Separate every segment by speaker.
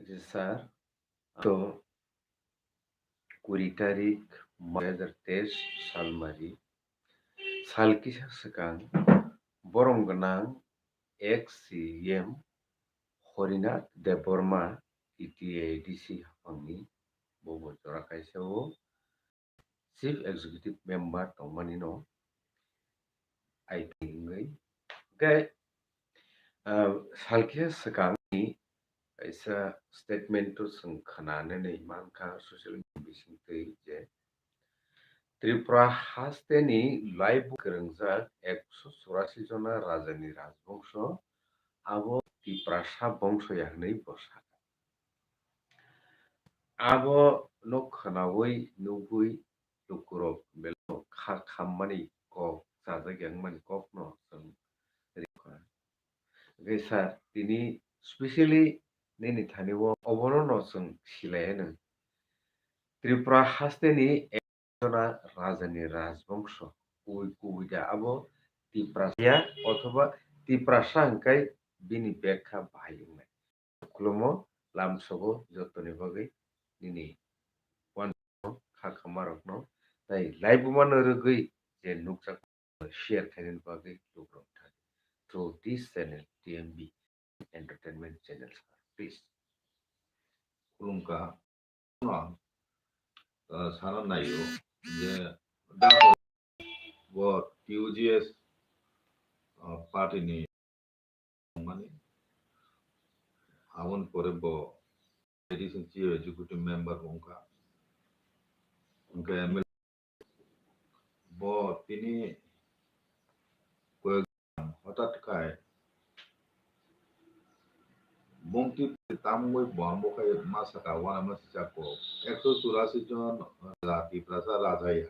Speaker 1: जी sir, তো 20 tarik 2023 salmari salkisa sekang borong genang ex-CM Horinath Deborma ETADC hapangni bobo jora kaisao Chief Executive Member tongmani no IP ngai ke salkisa sekang ni kaisa statement to seng khanane nei manka social media bisingtei je Tripura हास्टेनि live गोरोंजाक 184 जना राजानि राजबंश आबो त्रिप्रासा बंशया हनै बसा आबो no खोनावै नुबुई लुकुरब बेलो खा खाममानि कक जाजाग्यां मानि कक no जों रिखा गैसा तिनि स्पेशली नैनि थानिव अबनो no जों सिलायनो त्रिपुरा हास्टेनि जना राजानि राजबंश कुबुइ कुबुइदा आबो तिप्रासाया अथवा तिप्रासा हंखाय बिनि बेखा बाहायनाय खुलुमो लामसबो जतनि बागै दिनै वान खाखामारकनो ताई लाइभ मान रगै जे नुकसा शेयर खायनि बागै लुग्रम थाय through this channel TMB entertainment channel please
Speaker 2: खुलुमका साना नायो जे दा वो TUGS पार्टीनि माने आवन परे बो एडिशन चीफ एग्जीक्यूटिव मेंबर उनका उनका एमएल बो तिनी हठाৎ खाय बंटी तामगोय बमबोखाय मासाका वाना मासिचाको 184 जन जाति प्रजा राजाया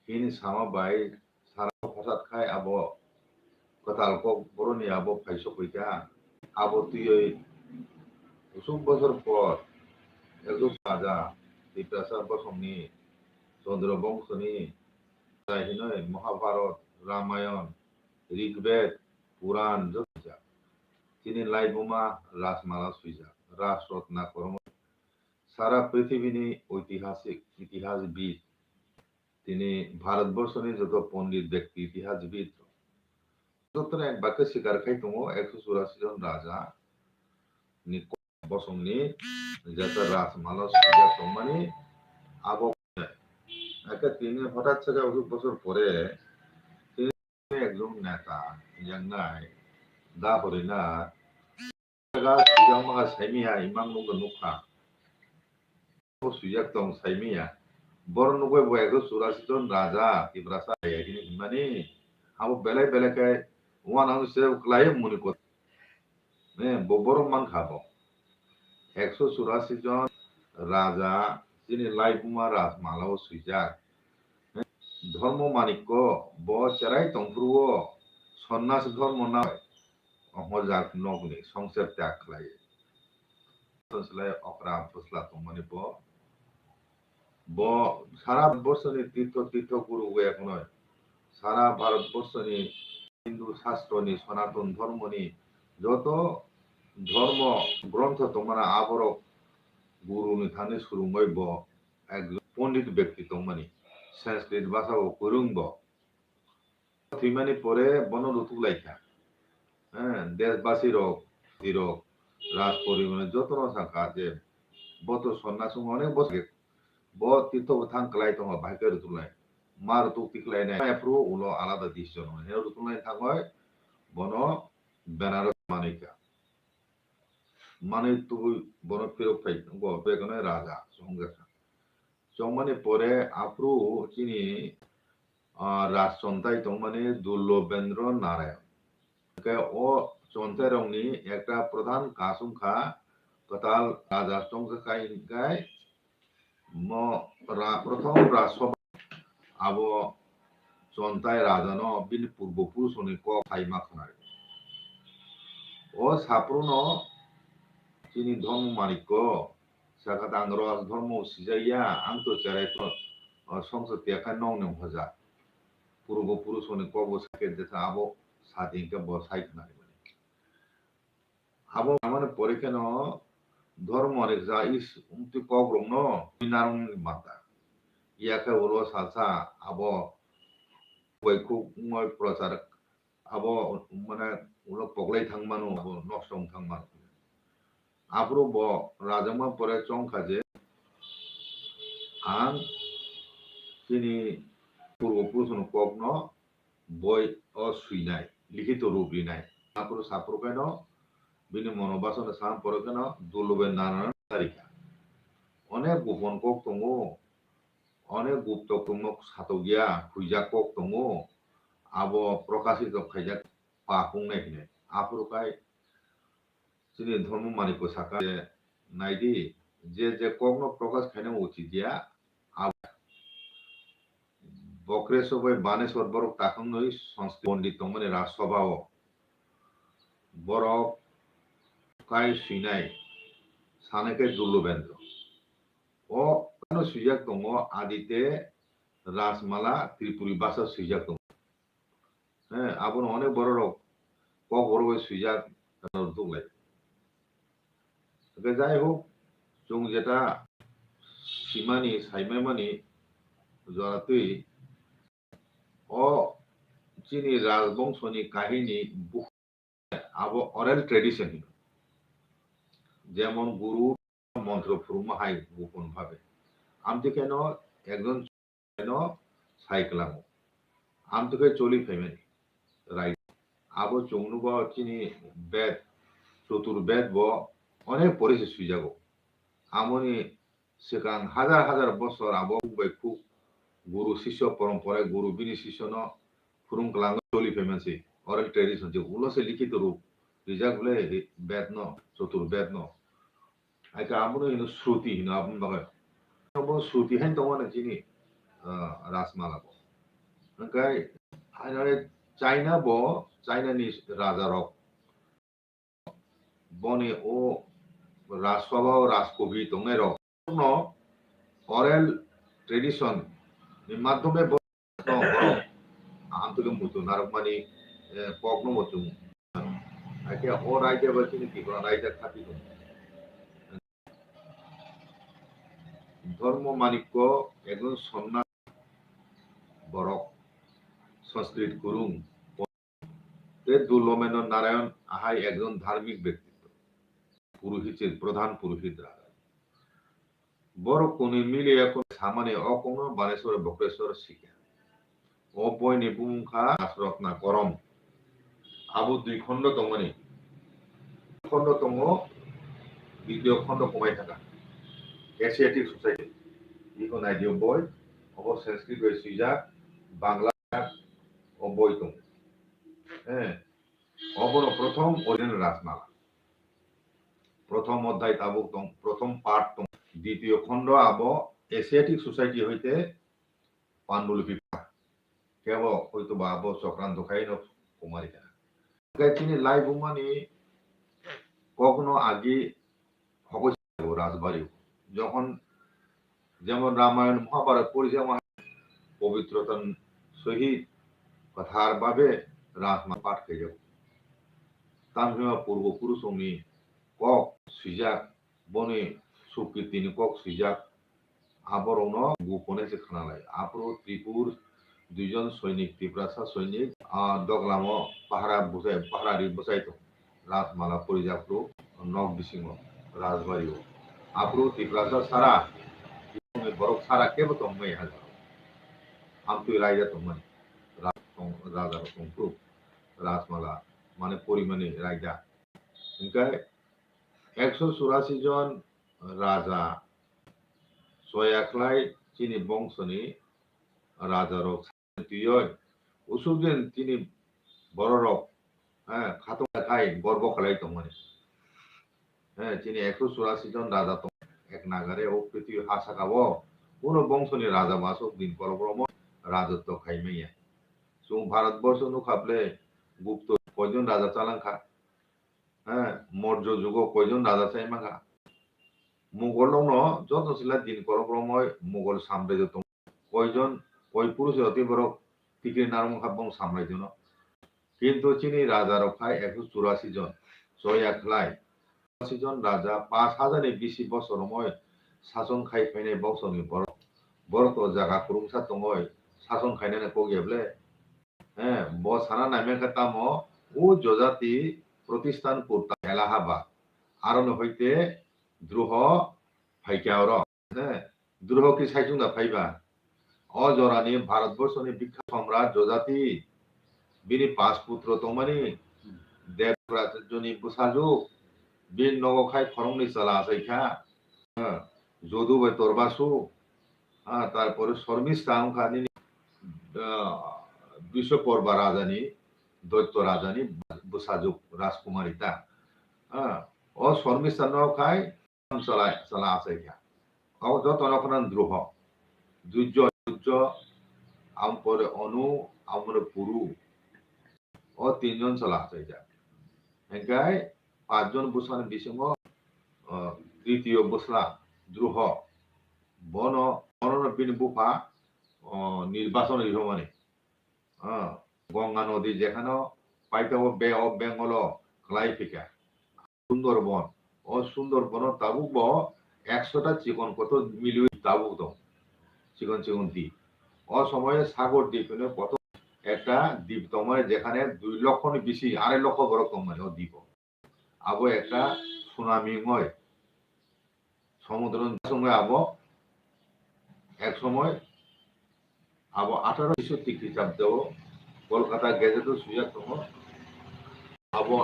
Speaker 2: हिनी सामा बाय सारा हठाৎ खाय आबो कतालको बरनि आबो फाइसोखैका आबो तुयै उसुक बছর পর একজন রাজা তিপ্রাসার বসমনি চন্দ্রবংশনি जाहिनो महाभारत रामायण ऋग्वेद पुराण जोजा तिनी लाइबुमा राजमाला सुइजा राजरत्ना कर्म सारा पृथ्वीनि ऐतिहासिक इतिहासविद तिनी भारतवर्षनि जत पंडित व्यक्ति इतिहासविद जतने एक बाक्य स्वीकार खाई दङ 184 जन राजा नि बसंनि जत राजमाला सुइजा दंमानि आबो একে তিনি হঠাৎ থেকে অসুখ বছর পরে তিনি একজন নেতা যেংনাই দা হরিনা সিজাংমাga সাইমিয়া ইমাং নুগো নুখা সুইজাক দং সাইমিয়া বড় নুগো বয়গো 84 জন রাজা তিব্রাসা এগিনি ইমানি আবো বেলাই বেলাকাই ওয়ান আং সে ক্লাই মুনি কো নে বড় মান খাবো 184 জন রাজা যিনি লাইফুমা রাজমালাও সুইজাক ধর্ম মানিক্য ব চেরাই তংফ্রুও সন্ন্যাস ধর্ম না হজাক নগনি সংসার ত্যাগ খাই তসলাই অকরা ফসলা তমানি ব সারা বর্ষনি তীর্থ গুরু এক নয় সারা ভারতবর্ষনি হিন্দু শাস্ত্রনি সনাতন ধর্মনি যত ধর্ম গ্রন্থ তোমারা আবরক গুরুনি থানে সুরুঙ্গই ব একজন পণ্ডিত ব্যক্তি তমানি সংস্কৃত ভাষা ও কুরুঙ্গ থিমানি পরে বন ঋতু লাইখা হ্যাঁ দেশবাসী রোগ তিরক রাজ পরিমাণে যত সাকা যে বত সন্ন্যাস অনেক বসে ব তীর্থ থাং ক্লাই দङ ভাইকে ঋতুলাই মা ঋতু টিকলাইনাय এপ্রু উলো আলাদা ডিসিশন হয় হে ঋতুলাই থাকয় বন বেনারস মানিকা মানে তুই বন ফেরক ফাই গ বেগনে রাজা সংগঠন চমানি পরে আপ্রু চিনি রাজচন্তাই দংমানি দুর্লভেন্দ্র নারায়ণ ও চন্তারংনি একটা প্রধান কাসুমখা কতাল রাজা চংকাই প্রথম রাজসভা আবো চন্তাই রাজানো বিনি পূর্বপুরুষনি ক খাইমা খানায় ও সাপ্রুনো চিনি ধর্ম মানিক্য সাকাত আং রস ধর্ম সিজাইয়া আং তো চেরাই সংসদ তিয়াখাই নং নং হজা পূর্বপুরুষনি ক বসাকে যেটা আবো সাদিনকে বসাই খানায় আবো মানে পরে কেন ধর্ম অনেক যা ইস উমতি কক রং no minarung mata iya ka ulo salsa abo boyku ngoi prochar abo মানে উলো পগলাই থাংমানো abo নষ্টং থাংমানো আব্রো ব রাজমা পরে চংখাজে আং তিনি পূর্বপুরুষ কগ্ন বই অসুইনাই লিখিত রূপ লিনাই আপুর সাপুর কেন বিনি মনোবাসন সাম পরে কেন দুলবে নানান তারিখা অনেক গোপন কক দङ অনেক গুপ্ত কুমক সাতগিয়া খুইজা কক দङ আবো প্রকাশিত খাইজা পাকুংনাই হিনে আপুরকাই তিনি ধর্ম মানিক সাকা নাইদি যে কগ্ন প্রকাশ খাইনা উচিত দিয়া বক্রেশ্বর বানেশ্বর বরক তাকংনই সংস্কৃত পণ্ডিত মানে রাজসভাও বরক কাই সুইনাই সানেকে দুর্লভেন্দ্র ও কেন সুইজাক দङ আদিতে রাজমালা ত্রিপুরী ভাষা সুইজাক দङ হ্যাঁ আবন অনেক বড় রক কক বড় সুইজাক দংলাই যাই হোক जों যেটা সীমানি সাইমানি জরাতুই ও চিনি রাজবংশনি কাহিনী আবো অরেল ট্রেডিশন যেমন গুরু মন্ত্র ফুরমাহাই গোপন ভাবে আমি কেন একজন কেন সাইকেলামো আমি তোকে চলি ফেমেনি রাইট আবো চৌনুব চিনি বেদ চতুর্বেদ ব অনেক পরিচয় সুইজাগো আমনি সেখান হাজার হাজার বছর আবো খুব গুরু শিষ্য পরম্পরায় গুরু বিনি শিষ্য ন ফুরুং কলাঙ্গ চলি ফেমেছি অরেল ট্রেডিশন যে উলসে লিখিত রূপ রিজাক বলে বেদ ন চতুর্বেদ ন আইকা আমনো হিনো শ্রুতি হিনো আপন বাগায় আমনো শ্রুতি হেন দङ না চিনি রাসমালা ব ओंखाय आरो चाइना ब चाइनानि राजा रक बने ओ राजसभा राजकवि दंनाय रक न অরেল ট্রেডিশন ni মাধ্যমে আন্তকে মুতো নারকমানি পগ্ন মতো আকে ও রাইতে বলছিনি কি কোন রাইতে খাতি ধর্ম মানিক্য একজন সন্ন্যাস বরক সংস্কৃত গুরুং দুর্লমেন নারায়ণ আহাই একজন ধার্মিক ব্যক্তিত্ব পুরোহিতের প্রধান পুরোহিত রাজা বড় কোনি মিলে এখন সামানে অকোন বানেশ্বর বক্রেশ্বর শিখে অপয়নি বুমুখা আশ্রকনা করম আবু দুই খণ্ড দঙনি খণ্ড দङ দ্বিতীয় খণ্ড কমাই থাকা এশিয়াটিক সোসাইটি ইকো নাইডিও বই অব সংস্কৃত বই সুইজাক বাংলা ও বই দङ হ্যাঁ অবর প্রথম অরিজিনাল রাসমালা প্রথম অধ্যায় তাবুক দং প্রথম পাঠ দং দ্বিতীয় খণ্ড আব এশিয়াটিক সোসাইটি হইতে পাণ্ডুলিপি কেব হয়তো বা আব চক্রান্ত খাই ন কুমারী তিনি লাইভ মানে কখনো আগে হকস রাজবাড়ি যখন যেমন রামায়ণ মহাভারত পরিচয় পবিত্রতা সহিত কথার ভাবে রাজমা পাঠ খেয়ে যাব তামহিমা পূর্বপুরুষনি কক সুইজাক বনে সুকৃতিনি কক সুইজাক আবরণ গোপনে যে খানালাই আপরো ত্রিপুর দুইজন সৈনিক ত্রিপ্রাসা সৈনিক দগলাম পাহারারি বসাইত রাজমালা পরিজাপ্রু নক বিসিংহ রাজবাড়ি আপরো ত্রিপ্রাসা সারা বরক সারা কেবল তম্মাই হাজার আমতু রাইজা তম্মাই রাজার তম্প্রু রাজমালা মানে পরিমাণে রাইজা ओंखाय 184 জন রাজা সয়াখলাই চিনি বংশনি রাজা রক তুই উসুদিন তিনি বড় রক হ্যাঁ খাতো খাই গর্ব খালাই তমানে হ্যাঁ তিনি 184 জন রাজা তো এক নাগারে ও পৃথিবী হাসা খাব কোন বংশনি রাজা বাসক দিন পরব্রহ্ম রাজত্ব খাইমাইয়া जों ভারতবর্ষ নু খাবলে গুপ্ত কয়জন রাজা চালাংখা হ্যাঁ মৌর্য যুগ কয়জন রাজা চাইমাখা মুঘল যত ছিল দিন পরব্রহ্ময় মুঘল সাম্রাজ্য তো কয়জন কয় পুরুষ অতি বড় টিকির নারং খাবং সাম্রাজ্য ন কিন্তু চিনি রাজা রক্ষায় 184 জন সয়াখলাই জন রাজা 5,000-এর বেশি বছর সময় শাসন খাইফাইনাय বংশनि বরত জায়গা খুরুংসা দङय শাসন খাইনাनै কগেবলে হ্যাঁ ব সানা নামে কাতাম ও যজাতি প্রতিষ্ঠান করতা এলাহাবাদ আরন হইতে দ্রোহ ফাইকাওর হ্যাঁ দ্রোহ কি সাইচুংদা ফাইবা অজরানি ভারতবর্ষনি বিখ্যাত সম্রাট যজাতি বিনি 5 পুত্র দংমানি দেবরাজনি বুসাজু বিন নগখাই খরংনি চালা আসাইখা যদু বে তরবাসু তারপরে শর্মিষ্ঠা খানি বিশ্বকর্বা রাজানি দৈত্য রাজানি বুসাজুক রাজকুমারিতা ও শর্মিষ্ঠা নখাই চালা আসাইখা ও যত নখনান দ্রোহ দুর্য আমপরে অনু আমরে পুরু ও 3 জন চালা আসাইখা এঙ্কাই 5 জন বুসানি বিসঙ্গ দ্বিতীয় বুসলা দ্রোহ বন বিন বুফা নির্বাচন ইহমানে গঙ্গা নদী যেখানে পাইতাবো বে অফ বেঙ্গল ক্লাইফিকা সুন্দরবন ও সুন্দরবন তাবুক 100টা চিকন কত মিলিয়ন তাবুক দं চিকন চিকন দ্বীপ ও সময়ে সাগর দ্বীপ কত একটা দ্বীপ দं যেখানে 2 লক্ষর বেশি 2.5 লক্ষ বড় কম ও দ্বীপ আবো একটা সুনামি হয় সমুদ্র সঙ্গে আবো এক সময় আবো 1863 খ্রিস্টাব্দেও কলকাতা গেজেটও সুযোগ দङ আবো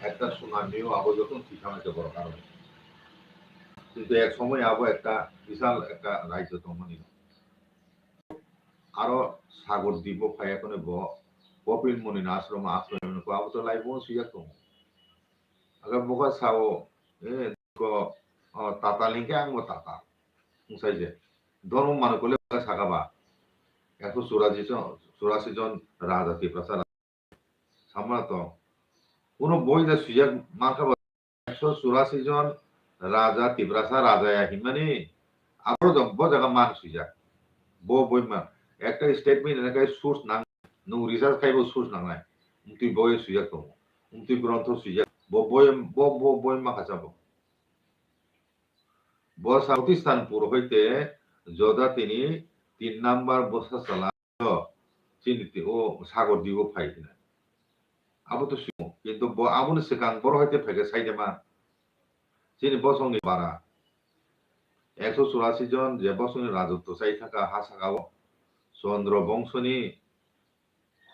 Speaker 2: একটা সুনামিও আবো যখন ঠিকানাতে বড় কারণে কিন্তু এক সময় আবো একটা বিশাল একটা রাজ্য দংমানি আরো সাগর দ্বীপ ফায়াকনে কপিল মুনির আশ্রম আবো তো লাইবো সুযোগ দङ আগে বকা সাও তাতালিংকে আংবো তাতা মুসাইজে ধর্ম মানকলে সাগাবা 184 জন রাজা তিপ্রাসা সম্রাট কোন বইতে সুযোগ মানকাবা 184 জন রাজা তিপ্রাসা রাজায়া হিমানি আরো জব্ব জায়গা মান সুযোগ বইমা একটা স্টেটমেন্ট এনে সোর্স নাং নু রিসার্চ খাইবো সোর্স নাংনাই তুই বই সুযোগ দङ তুই গ্রন্থ সুযোগ বইমা খাচাবো প্রতিষ্ঠানপুর হইতে যদাতিনি 3 নাম্বার বসা চালা চিনিতে ও সাগর দ্বীপ ফাইকিনা আবো তো কিন্তু আবুনি সিকাং বড় হইতে ফেকে সাইদেমা চিনি বসংনি বারা 184 জন যে বসংনি রাজত্ব চাই থাকা হাসাগাও চন্দ্র বংশনি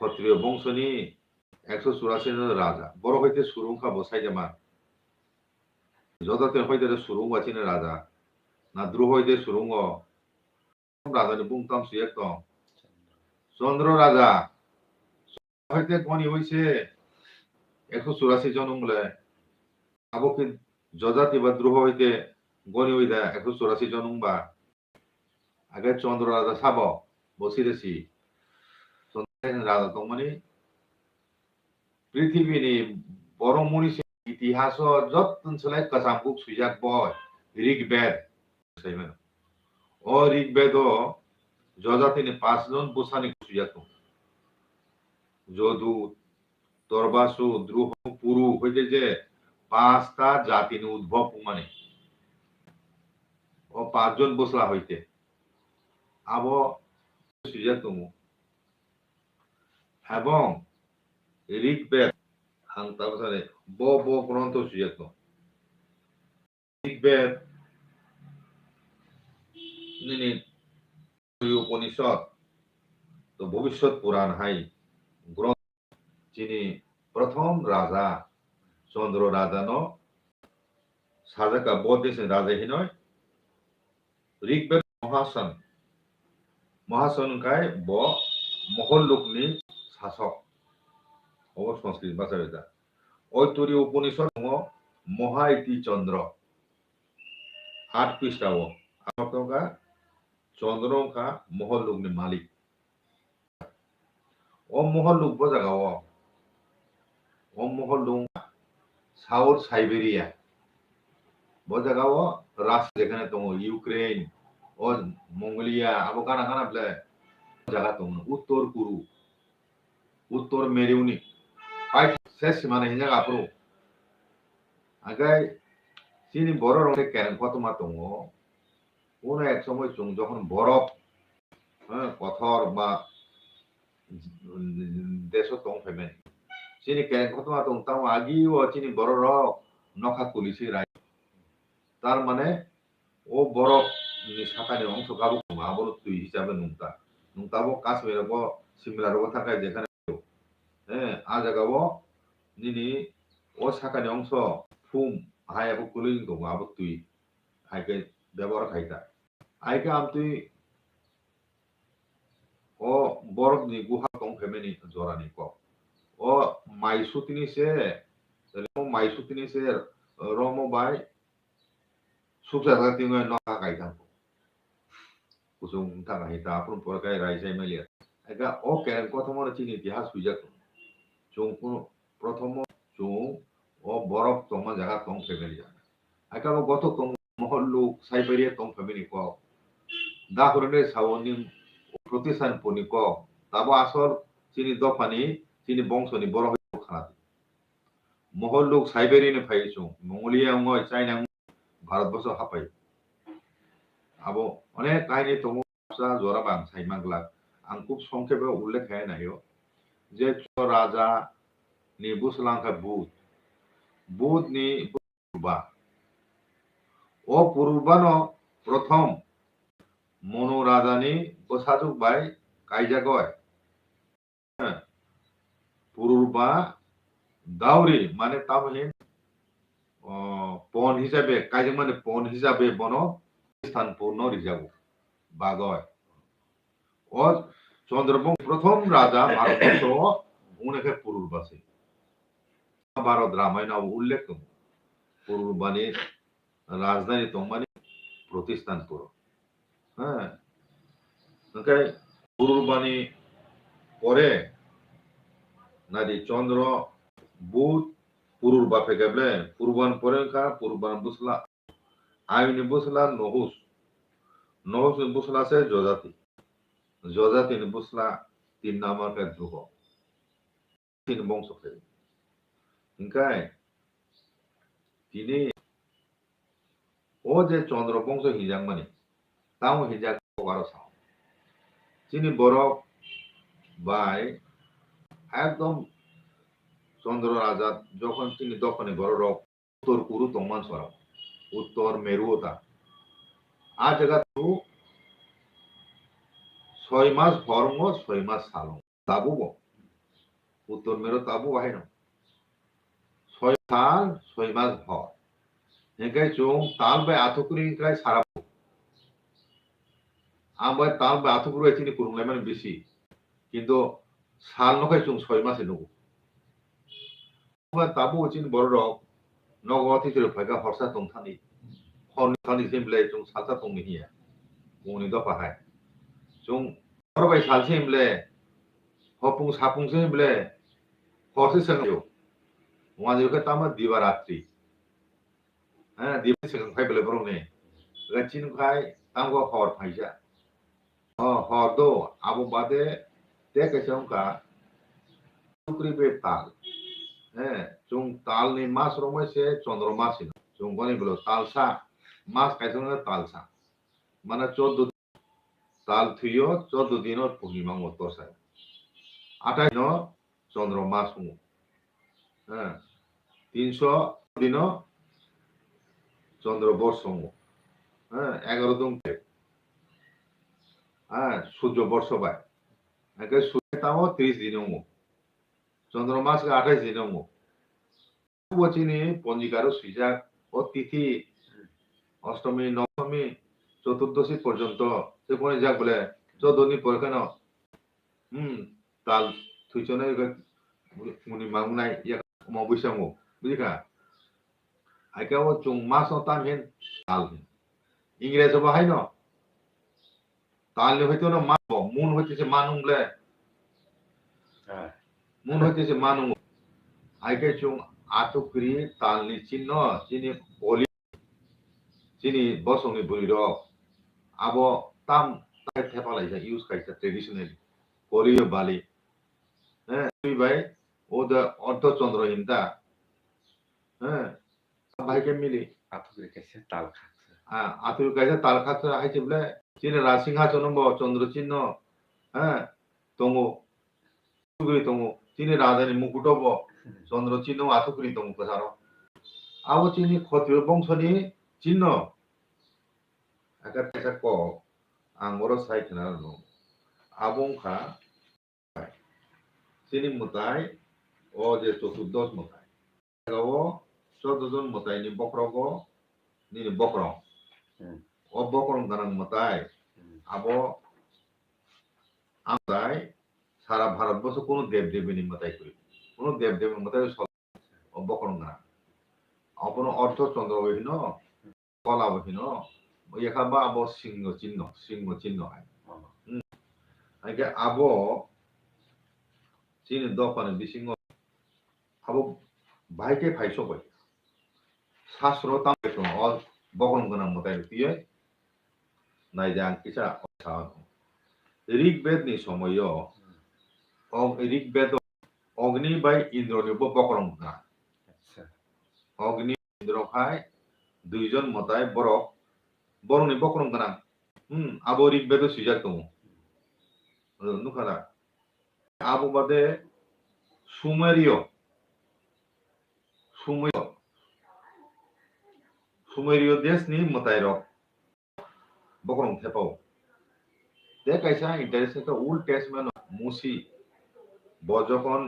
Speaker 2: ক্ষত্রিয় বংশনি 184 জন রাজা বড় হইতে সুরুংখা বসাইদেমা যদাতে হইতে সুরুং আছিনে রাজা না দ্রোহ হইতে সুরুং রাজানি বুংতাম সুয়েক দं চন্দ্র রাজা হইতে গনি হইছে 184 জন বলে আবো কি যজাতি বা দ্রোহ হইতে গনি হইদা 184 জন বা আগে চন্দ্র রাজা সাব বসিরেছি চন্দ্র রাজা দংমানি পৃথিবীনি বড় মনীষী ইতিহাস যতন চলাই কাসামপুক সুজাক বয় ঋগ্বেদ ও ঋগ্বেদ যজাতিনি 5 জন বুসানি সুজাক যদু তরবাসু দ্রোহ পুরু হইতে যে 5টা জাতিনি উদ্ভব মানে ও 5 জন বসলা হইতে আবো সুজাক দङ এবং ঋগ্বেদ তারপরে গ্রন্থ সুজাক দङ ঋগ্বেদ নিনি উপনিষদ তো ভবিষ্যৎ পুরাণ হাই গ্রন্থ যিনি প্রথম রাজা চন্দ্র রাজান সাজাকা বদেশে রাজা হিনয় ঋগ্বেদ মহাসনকায় মহল্লুকনি শাসক ও সংস্কৃত ভাষা এটা ঐতরীয় উপনিষদ মহাইতি চন্দ্র 8 পৃষ্ঠা आपका चंद्रों का मोहल्लुक ने मालिक ओ मोहल्लुक बजागा ओ मोहल्लुक साउथ साइबेरिया बजागा राष्ट्र যেখানে দङ ইউক্রেন ও মঙ্গোলিয়া আবো কানা কানা বলে জায়গা দङ উত্তর কুরু উত্তর মেরুনি পাই শেষ মানে হিজা আপরো আগে চিনি বড় রঙে কেন কত মা দङ কোন এক সময় যখন বরফ পথর বা দেশ দंफायमोन চিনি কেন কত মা দङ তাও আগিও চিনি বড় রক নখা কুলিসি রাই তার মানে ও বরফ ni সাকানি অংশ গাবো মাবো তুই হিসাবে নুংতাবো কাশ্মীরবো সিমলারবো থাকায় যেখানে আ জায়গাবো নিনি ও সাকানি অংশ ফুম হায়াবো কুলিং দङ আবো তুই হাইকে ব্যবহার খাইতা আইকে আম তুই ও বরফ ni গুহা দंफायमोन জরানি ক ও মাইসুতিনি সে মাইসুতিনি সে রমো বাই সুবসাগা তিङो नखा गायथां कुसुम थाना हिता अपन परकाय रायजाय मेलिया एगा ओ केन प्रथम चिनि इतिहास बिजाक जों प्रथम जों ओ बरफ तमा जागा तम फेमिलिया एगा गत तम महल्लु साइबेरिया तम फेमिलि को दा हरने सावनि प्रतिষ্ঠাन पनि को ताबो आसल चिनि दफानि चिनि बंशनि बर खाना महल्लु साइबेरिया ने फाइसु मंगोलिया ngoi चाइना भारतबर्ष हापाय आबो अनेक काहिनी दङ फिसा जराबां साइमांगला आं खुब संक्षेपे उल्लेख खालामनायो जे राजा नि बुसलांका बुध नि पूर्वा ओ पूर्वानो प्रथम मनु राजा नि बसाजुक बाय कायजागय पूर्वा दाउरी माने तामहिन पन हिसाबे कायजों माने पन हिसाबे बनो स्थान पूर्ण रिजाबो बागय ও চন্দ্রবংশ প্রথম রাজা ভারতবর্ষ উনাকে পুরুরবাসী ভারত রামায়ণে উল্লেখ দङ পুরুরবানি রাজধানী দंमाने প্রতিষ্ঠানপুর হ্যাঁ ओंखाय পুরুরবানি পরে নাদি চন্দ্র বুধ পুরুরবা ফেকেবলে পুরুরবান পরে का পুরুরবান বুসলা আইনি বুসলা নহস বুসলা से जजाति ni busla tin nama ka druho tin bongso fe ingkai tini o je chandra bongso hijang mani tao hijak kogaro sa tini borok bai একদম চন্দ্র রাজা যখন তিনি দখনে বড় রক উত্তর কুরু তমান সরা উত্তর মেরুতা আ জায়গা তু 6 মাস ফর্ম 6 মাস সালং তাবুবো উত্তর মেরু তাবু আহেন 6 সাল 6 মাস ভর হেগাই চং তাল বাই আথকুরি কাই সারাবো আমবাই তাল বাই আথকুরি চিনি কুরুংলাই মানে বেশি কিন্তু সাল নকাই চং 6 মাসে নগো তাবু চিনি বড় রক নগতি तिर फाइगा हरसा दंथानि हरनि थानि सिमब्ले चं सालसा दंनि हिया उनि दफाहाय चं हरबाय सालसिमब्ले हपुं सापुंसिमब्ले हरसे संगयो वाजिरके तामा दिवारात्रि दिवा सिंग फाइबले बरंने गचिन खाय तांगो हर फाइजा हर दो आबो बादे ते केसंका टुकरी बे ताल जों तालनि मास रमाय से चंद्र मास जों गनि बलो तालसा मास कायसंगा तालसा माने 14 ताल थुयो 14 दिनो पूर्णिमा मतरसा 28 दिनो चंद्र मास हुं 300 दिनो चंद्र वर्ष हुं 11 दिन सूर्य वर्ष बाय आगे सूर्य तामो 30 दिन हुं चंद्र मास के 28 दिन हुं वचिनी पंजिकार सुइजाक ও তিথি অষ্টমী নবমী চতুর্দশী পর্যন্ত সে কোনে যাক বলে 14 দিন পর কেন তাল থুইচনে মুনি মাংনাই ইয়া মবৈসামু বুঝিকা আইকাও চং মাস তাম হেন তাল ইংরেজি বাহাই ন তাল হইতো না মা মুন হইতেছে মানুংলে মুন হইতেছে মানুং আইকে চং আতকরি তালনি চিহ্ন চিনি বলি চিনি বসংনি বুলির আবো তাম তাই থেপালাই যা ইউজ কাইছা ট্রেডিশনালি করিও বালি তুই ভাই ও দা অর্ধচন্দ্র হিন্দা ভাইকে মিলি
Speaker 1: Athukri kaisa tal khaksa.
Speaker 2: আতুর কাছে তাল খাচ্ছে হাইছে বলে চিনে রাসিংহাসন চন্দ্র চিহ্ন হ্যাঁ তমু আতুকুরি তমু চিনি রাজানি মুকুট চন্দ্র চিহ্ন আতুকুরি তমু কোথারো আবো চিনি ক্ষত্রিয় বংশনি চিহ্ন একটা পেশা ক আঙ্গর সাইকেনা আবংখা চিনি মতাই ও যে চতুর্দশ মতাই ও 14 জন মতাইনি বক্রগ নিনি বক্রং ও বক্রং গানাং মতাই আবো আমরাই সারা ভারতবর্ষ কোনো দেবদেবীনি মতাই করি কোনো দেবদেবীর মতাই বক্রং গানা অপন অর্থ চন্দ্রবিহীন কলাবিহীন এখাবা আবো সিংহ চিহ্ন হয় আগে আবো চিনি দপানে বিসিংহ আবো ভাইকে ভাই সবাই শাস্ত্র তাম বকরং গানা মতাই দিয়ে নাইজাং কিসা ঋগ্বেদনি সময় ঋগ্বেদ অগ্নি বাই ইন্দ্রনিবো বকরং গানা অগ্নি ইন্দ্র খাই দুইজন মতাই বরংনি বকরং গানা আবো ঋগ্বেদ সুজাক দङ নুখারা আবো বাদে সুমেরীয় দেশনি মতাই রক বকরং থেপাও দে কাইসা ইন্টারেস্ট ওল্ড টেস্টমেন্ট মুসি যখন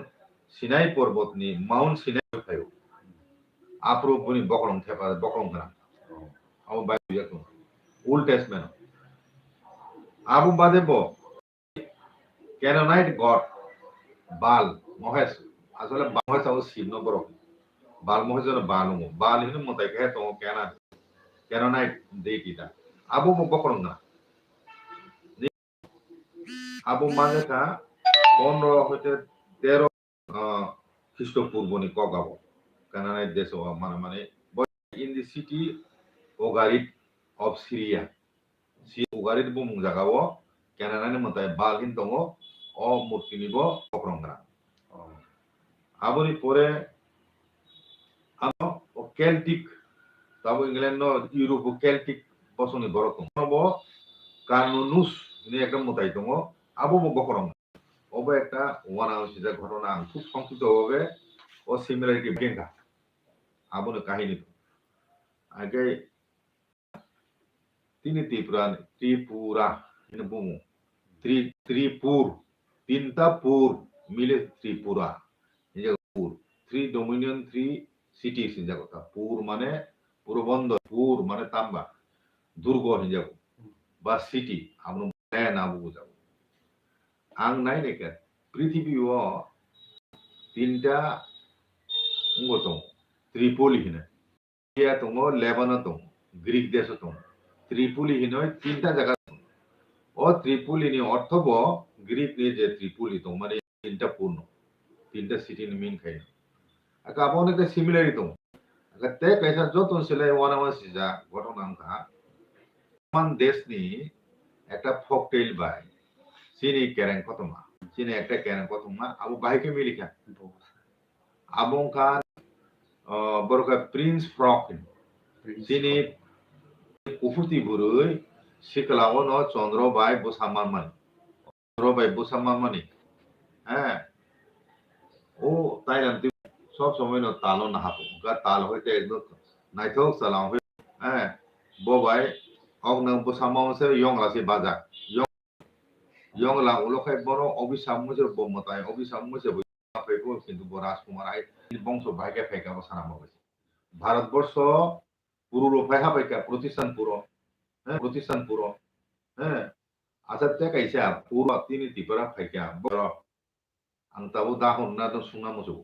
Speaker 2: সিনাই পর্বতনি মাউন্ট সিনাই ফাইও আপ্রুবনি বকরং থেপা বকরং গানা আবো বাই সুজাক দङ ওল্ড টেস্টমেন্ট আবো বাদে ক্যানোনাইট গড বাল মহেশ আসলে মহেশ আবো শিব নগর বাল মহেশ বাল হিন মতাই কে তো ক্যানোনাইট দেইটিটা আবো বকরং গানা আবো মাঝেকা 15 হইতে 13 খ্রিস্টপূর্বনি কগাবো ক্যানোনাইট দেশ মানে in the city Ugarit of Syria Ugarit বুমুং জাগাবো ক্যানোনাইট মতাই বাল হিন দङ অ মূর্তিনিবো বকরং গানা আবনি পরে আবো কেল্টিক তাবো ইংল্যান্ড ইউরোপ কেল্টিক বসনি বরক দङ কানুনুস নি একটা মতাই দङ আবো বকরং অব একটা ওয়ানাউসিজা ঘটনা খুব সংক্ষিপ্তভাবে ও সিমিলারিটি বেঙ্গা আবনো কাহিনী আগে তিনি ত্রিপুরা বুমু ত্রিপুর তিনটা পুর মিলে ত্রিপুরা পুর 3 ডোমিনিয়ন 3 সিটিজ হিনজা কথা পুর মানে পুরবন্দর পুর মানে তাম্বা দুর্গ হিনজাগো বা সিটি আমরা না বুঝাবো আং নাই নেকে পৃথিবীও তিনটা অঙ্গ দङ ত্রিপলি হিনে ইয়া দङ লেবানন দङ গ্রিক দেশ দङ ত্রিপলি হিনে তিনটা জায়গা ও ত্রিপুলিনি অর্থব গ্রিক নি যে ত্রিপুলি দङ মানে তিনটা পূর্ণ তিনটা সিটি মিন খাই আকা আবো অনেক সিমিলারি দङ আকা তে কাইসা যতন সেলাই ওয়ানামাসি যা ঘটনা আংকা মান দেশনি একটা ফকটেইল বাই চিনি কেরেং কতমা চিনি একটা কেরেং কতমা আবো বাইকে মিলিকা আবংকা বরকা প্রিন্স ফ্রক চিনি কুফুতি বুরুই সিকলাও ন চন্দ্র বাই বুসামানি হ্যাঁ ও তাইলাম সব সময় ন তালো না হাপো তাল হইতে একদম নাইথক চালাও হ্যাঁ ববাই অগ্ন বুসামামসে ইয়ং রাসি বাজা ইয়ং লা উলখাই বড় অভিশাপ মুছে বমতাই অভিশাপ মুছে বইকো কিন্তু রাজকুমার আই বংশ ভাইকে ফেকা সারা হবে ভারতবর্ষ পুরো ফাইহা পাইকা প্রতিষ্ঠান পুরো হ্যাঁ আচ্ছা তে কাইসা পুরো তিনি ত্রিপুরা ফাইকা বড় আং তাবো দাহন না তো সুনা মুসু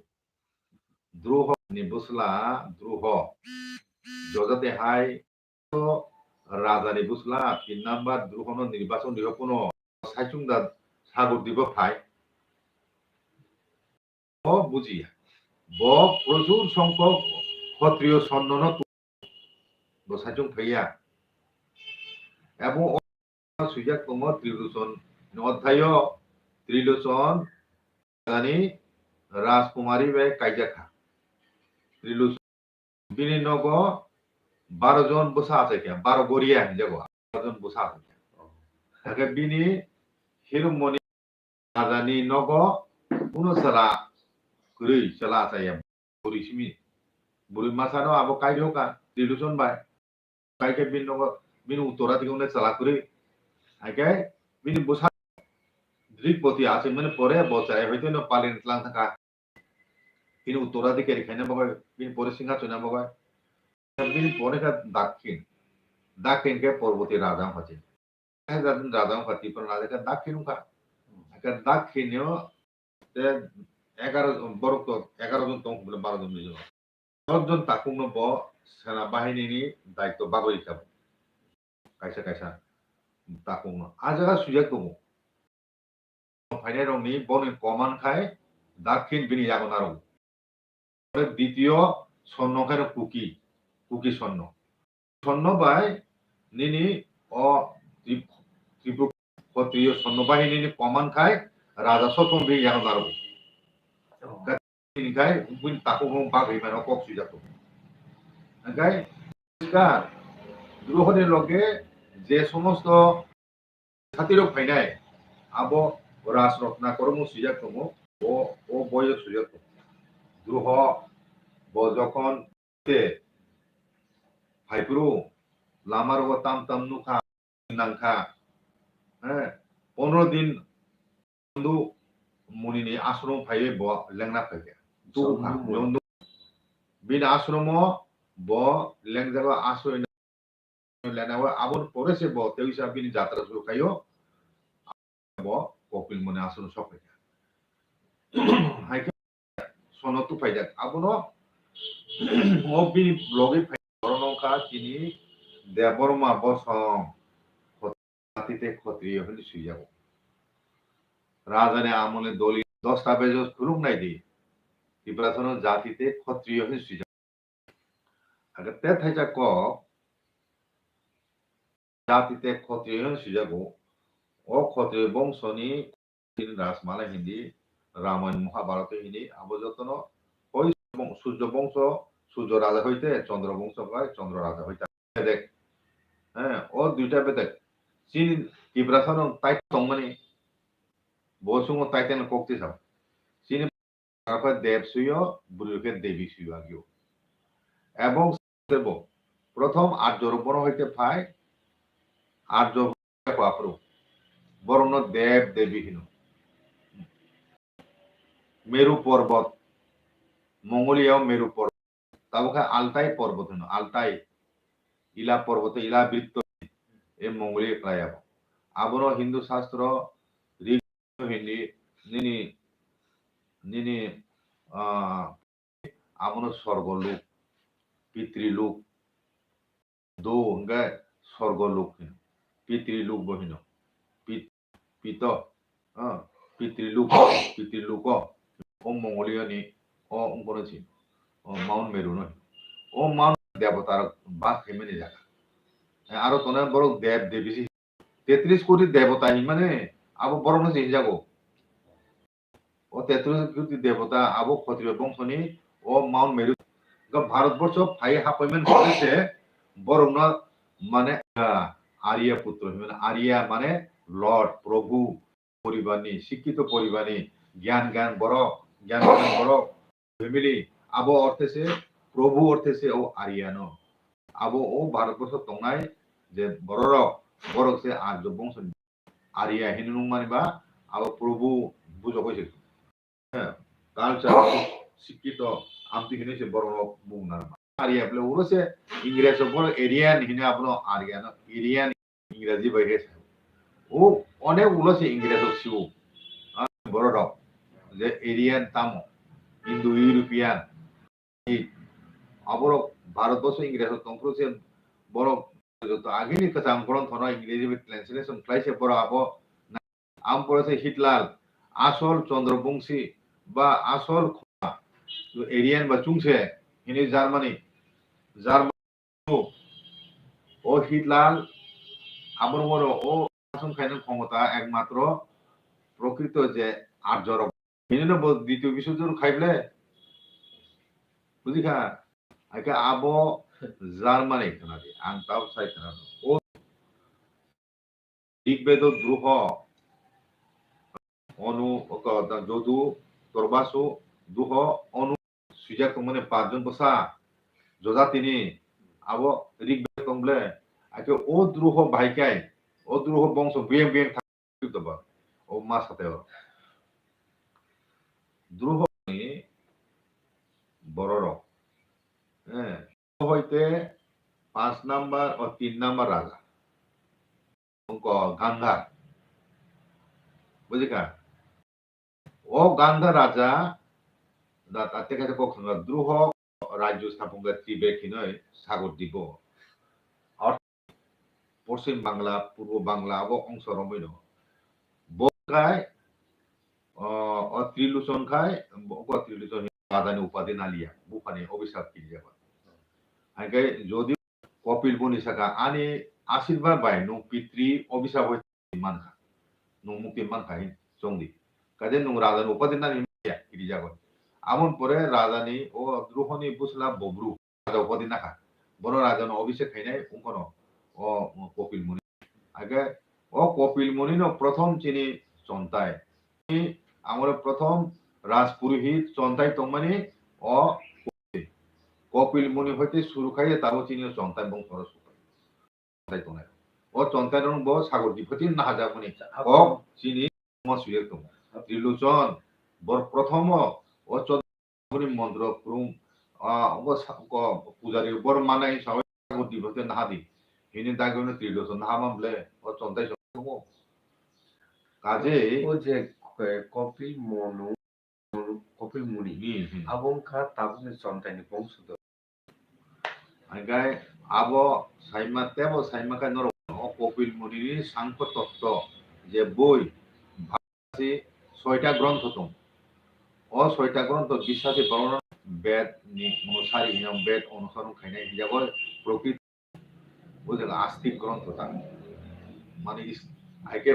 Speaker 2: দ্রোহ নিবুসলা দ্রোহ যজাতে হাই তো রাজা নিবুসলা 3 নাম্বার দ্রোহন নির্বাচন দিব কোনো সাইচুংদা সাগর দিব ফাই ও বুঝিয়া প্রচুর সংখ্যক ক্ষত্রিয় সন্ন্যন সাইচুং ফাইয়া এবং সুজাক দङ ত্রিলোচন অধ্যায় ত্রিলোচন জানি রাজকুমারী বাই কাইজাখা ত্রিলোচন বিনি নগ 12 জন বসা আছে কে 12 গরিয়া হিনজাগো 12 জন বসা আছে আগে বিনি হিরুমনি রাজানি নগ উনো সালা গরৈ সালা আছে বরিসিমি বরি মাসানো আবো কাইরোকা দিলুজন বাই কাইকে বিন নগ বিন উত্তরা থেকে উনে সালা গরৈ আগে বিনি বসা দ্রিকপতি আছে মানে পরে বচায় হয়তো ন পালিন তলাং থাকা বিনি উত্তরা দিকে রেখাইনা বাবা বিনি পরে সিংহাসনে বাবা বিনি পরে কা দাক্ষিণ কে পরবর্তী রাজা হচ্ছে রাজা হচ্ছে পর রাজা কা দাক্ষিণ কা দাক্ষিণেও 11 জন 11 জন 12 জন মিলে 10 জন তাকুমनो ब सेना बाहिनीनि दायित्व बागै हिसाबै कायसा कायसा ताकुमनो आजागा सुजाक दङ फाइनाय रंनि बनि कमान खाय दाक्षिण बिनि जागोनारो द्वितीय सन्नखाय कुकी कुकी सन्न बाय निनि अ त्रिपुर क्षत्रिय सन्न बाहिनीनि कमान खाय राजा सतन बिनि जागोनारो निखाय बुन ताकुमनो बागै मानो कक सुजाक ओंखाय द्रोहनि लगे जे समस्त खातिर फाइनाय आबो राजरत्ना करमु सुजाक दङ ओ बय सुजाक द्रोह बजकन ते फाइपुरु लामारो ताम ताम नुखा नांखा 15 दिन दु मुनिनि आश्रम फाइले ब लेंना फाइले दु बिन आश्रमो ब लेंजागा आश्रय लेनावा आबन परे से ब तेउसा बिन जात्रा सुरु खायो ब कपिल मुनि आश्रम सफाय हाइके सनतु फाइजाक आबनो ओ बिन ब्लगे फाइ बरनखा तिनि देबरमा बसम जातिते क्षत्रिय हनि सुइजागो राजाने आमले दलि 10 टा बेजो खुलुम नायदि तिब्रासनो जातिते क्षत्रिय हनि सुइजागो आगे ते थाइजा क जातिते क्षत्रिय हनि सुइजागो ओ क्षत्रिय बंशनि तीन राजमाला हिंदी रामायण महाभारत हिंदी आबो जतनो ओइ सूर्य बंश सूर्य राजा হইতে চন্দ্র বংশ কয় চন্দ্র রাজা হইতে দেখ হ্যাঁ ও দুইটা বেদে চীন তিব্রাসন তাই তংমানি বসুং তাইতেন কোকতে সাব চীন কাপা দেব সুয় বুরুকে দেবী সুয় আগিও এবং দেব প্রথম আর্যর বড় হইতে ফাই আর্য পাপরু বরণ দেব দেবী হিন মেরু পর্বত মঙ্গোলিয়া মেরু পর্বত তাবকা আলতাই পর্বত হিন আলতাই ইলা পর্বত ইলা বৃত্ত এ মঙ্গোলিয়া ক্লায়া আবনো হিন্দু শাস্ত্র ঋগ হিন্দি নিনি নিনি আবনো স্বর্গলোক পিতৃলোক দো হঙ্গে স্বর্গলোক হিন পিতৃলোক বহিন পিত পিতৃলোক ও মঙ্গোলিয়ানি ও অঙ্কনছি ও মাউন্ট মেরু নয় ও মাউন্ট দেবতার বাস হেমেনে জায়গা আরো তোনে বড় দেব দেবী 33 কোটি দেবতা মানে আবো বড় না যাবো ও 33 কোটি দেবতা আবো ক্ষত্রিয় বংশনি ও মাউন্ট মেরু ভারতবর্ষ ফাই হাফাইমেন করেছে বড় না মানে আরিয়া পুত্র মানে আরিয়া মানে লর্ড প্রভু পরিবারনি শিক্ষিত পরিবারনি জ্ঞান জ্ঞান বড় ফ্যামিলি আবো অর্থেছে প্রভু অর্থেছে ও আরিয়ানো আবো ও ভারতবর্ষ তংনাই যে বড় সে আর্য বংশ আরিয়া হিন্দু মানিবা আবো প্রভু বুঝো কইছে হ্যাঁ কালচার শিক্ষিত আমতি হিনে সে বড় বুংনা আরিয়া বলে ওরসে ইংরেজ বড় এরিয়ান হিনে আপনো আরিয়ানো এরিয়ান ইংরেজি বাইরে ও অনেক উলসে ইংরেজ সিও বড় যে এরিয়ান তামো ইন্দো ইউরোপিয়ান আবর ভারতবর্ষ ইংরেজ তন্ত্রসে বড় যত আগেনি কথা আমকরণ থনা ইংরেজি ট্রান্সলেশন ক্লাইসে বড় আবো আম পড়েছে হিটলার আসল চন্দ্রবংশী বা আসল এরিয়ান বা চুংসে হিনি জার্মানি ও হিটলার আবর বড় ও শাসন খাইন ক্ষমতা একমাত্র প্রকৃত যে আর্যর হিনে দ্বিতীয় বিশ্বযুদ্ধ খাইবলে বুঝিখা আগে আবো জার্মানি खोनादि आं ताव साइ खोनादों ओ ऋग्वेद द्रुह अनु जदु तरबासु दुह अनु सुजाक तंगमने पाजन बसा जजातिनि आबो ऋग्वेद तंगले आके ओ द्रुह भाइकाय ओ द्रुह बंश बें बें थाबा ओ मा साथाय द्रुह नि बरर হইতে 5 নাম্বার ও 3 নাম্বার রাজা অঙ্ক গান্ধার বুঝিকা ও গান্ধার রাজা দা তাতে কাছে কখনো দ্রুহ রাজ্য স্থাপন করে ত্রিবেক্ষিণয় সাগর দ্বীপ আর পশ্চিম বাংলা পূর্ব বাংলা ও অংশ রমৈন বকায় ত্রিলোচন খায় ত্রিলোচন রাজানি উপাধি নালিয়া বুফানি অভিশাপ কি যাবা আগে যদি কপিল বনি সাকা আনি আশীর্বাদ বাই নো পিতৃ অভিশাপ হই মানখা নো মুক্তি মানখা জংদি কাজে নো রাজানি উপাধি নালিয়া কি যাবা আমন পরে রাজানি ও দ্রোহনি বুসলা বব্রু রাজা উপাধি নাখা বড় রাজানো অভিষেক খাইনাই উঙ্কনো ও কপিল মুনি আগে ও কপিল মুনি নো প্রথম চিনি চন্তায় আমার প্রথম রাজপুরোহিত চন্তায় তংমানি ও কপিল মুনি হইতে শুরু খাইয়ে তাবো চিনি চন্তায় বং খরচ চন্তায় তংনায় ও চন্তায় রং বো সাগর দ্বীপতি নাহাজা মুনি ও চিনি মসুয়ে তং ত্রিলোচন বর প্রথম ও চন্দ্রমণি মন্ত্র ক্রুম পূজারি বর মানাই সবাই সাগর দ্বীপতি নাহাদি হিনি দাগনে ত্রিলোচন নাহামামলে ও চন্তায় তং কাজে
Speaker 1: ও যে কপিল মনু কপিল মুনি আবংখা তাবুনি চন্তাইনি বংশধর
Speaker 2: আগাই আবো সাইমা তেবো সাইমা কাই নর কপিল মুনির সাংখ্য তত্ত্ব যে বই ভাষী 6টা গ্রন্থ দं ও 6টা গ্রন্থ বিশ্বাসী বর্ণনা বেদ নি অনুসারী নিয়ম বেদ অনুসরণ খাইনাই হিসাব প্রকৃতি বুঝলেন আস্তিক গ্রন্থ তা মানে আগে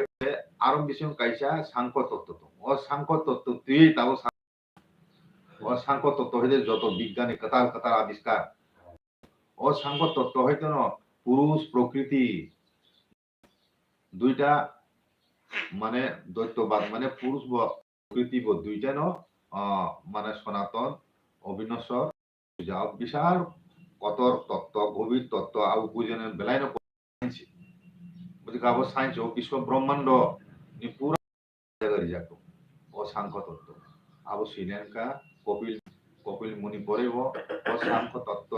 Speaker 2: আরো বিষয় কাইসা সাংখ্য তত্ত্ব দं ও সাংখ্য তত্ত্ব তুই তাও ও সাংখ্য তত্ত্ব হইতে যত বিজ্ঞানী কাতার কাতার আবিষ্কার ও সাংখ্য তত্ত্ব হইতে ন পুরুষ প্রকৃতি দুইটা মানে দ্বৈতবাদ মানে পুরুষ প্রকৃতি দুইটা ন মানে সনাতন অবিনশ্বর যা বিশাল কতর তত্ত্ব গভীর তত্ত্ব আবু বুঝেন বেলায় না বুঝি কাবো সায়েন্স ও বিশ্ব ব্রহ্মাণ্ড নি পুরা জায়গায় যাতো ও সাংখ্য তত্ত্ব আবু শ্রীলঙ্কা কপিল কপিল মুনি পরেব ও সাংখ্য তত্ত্ব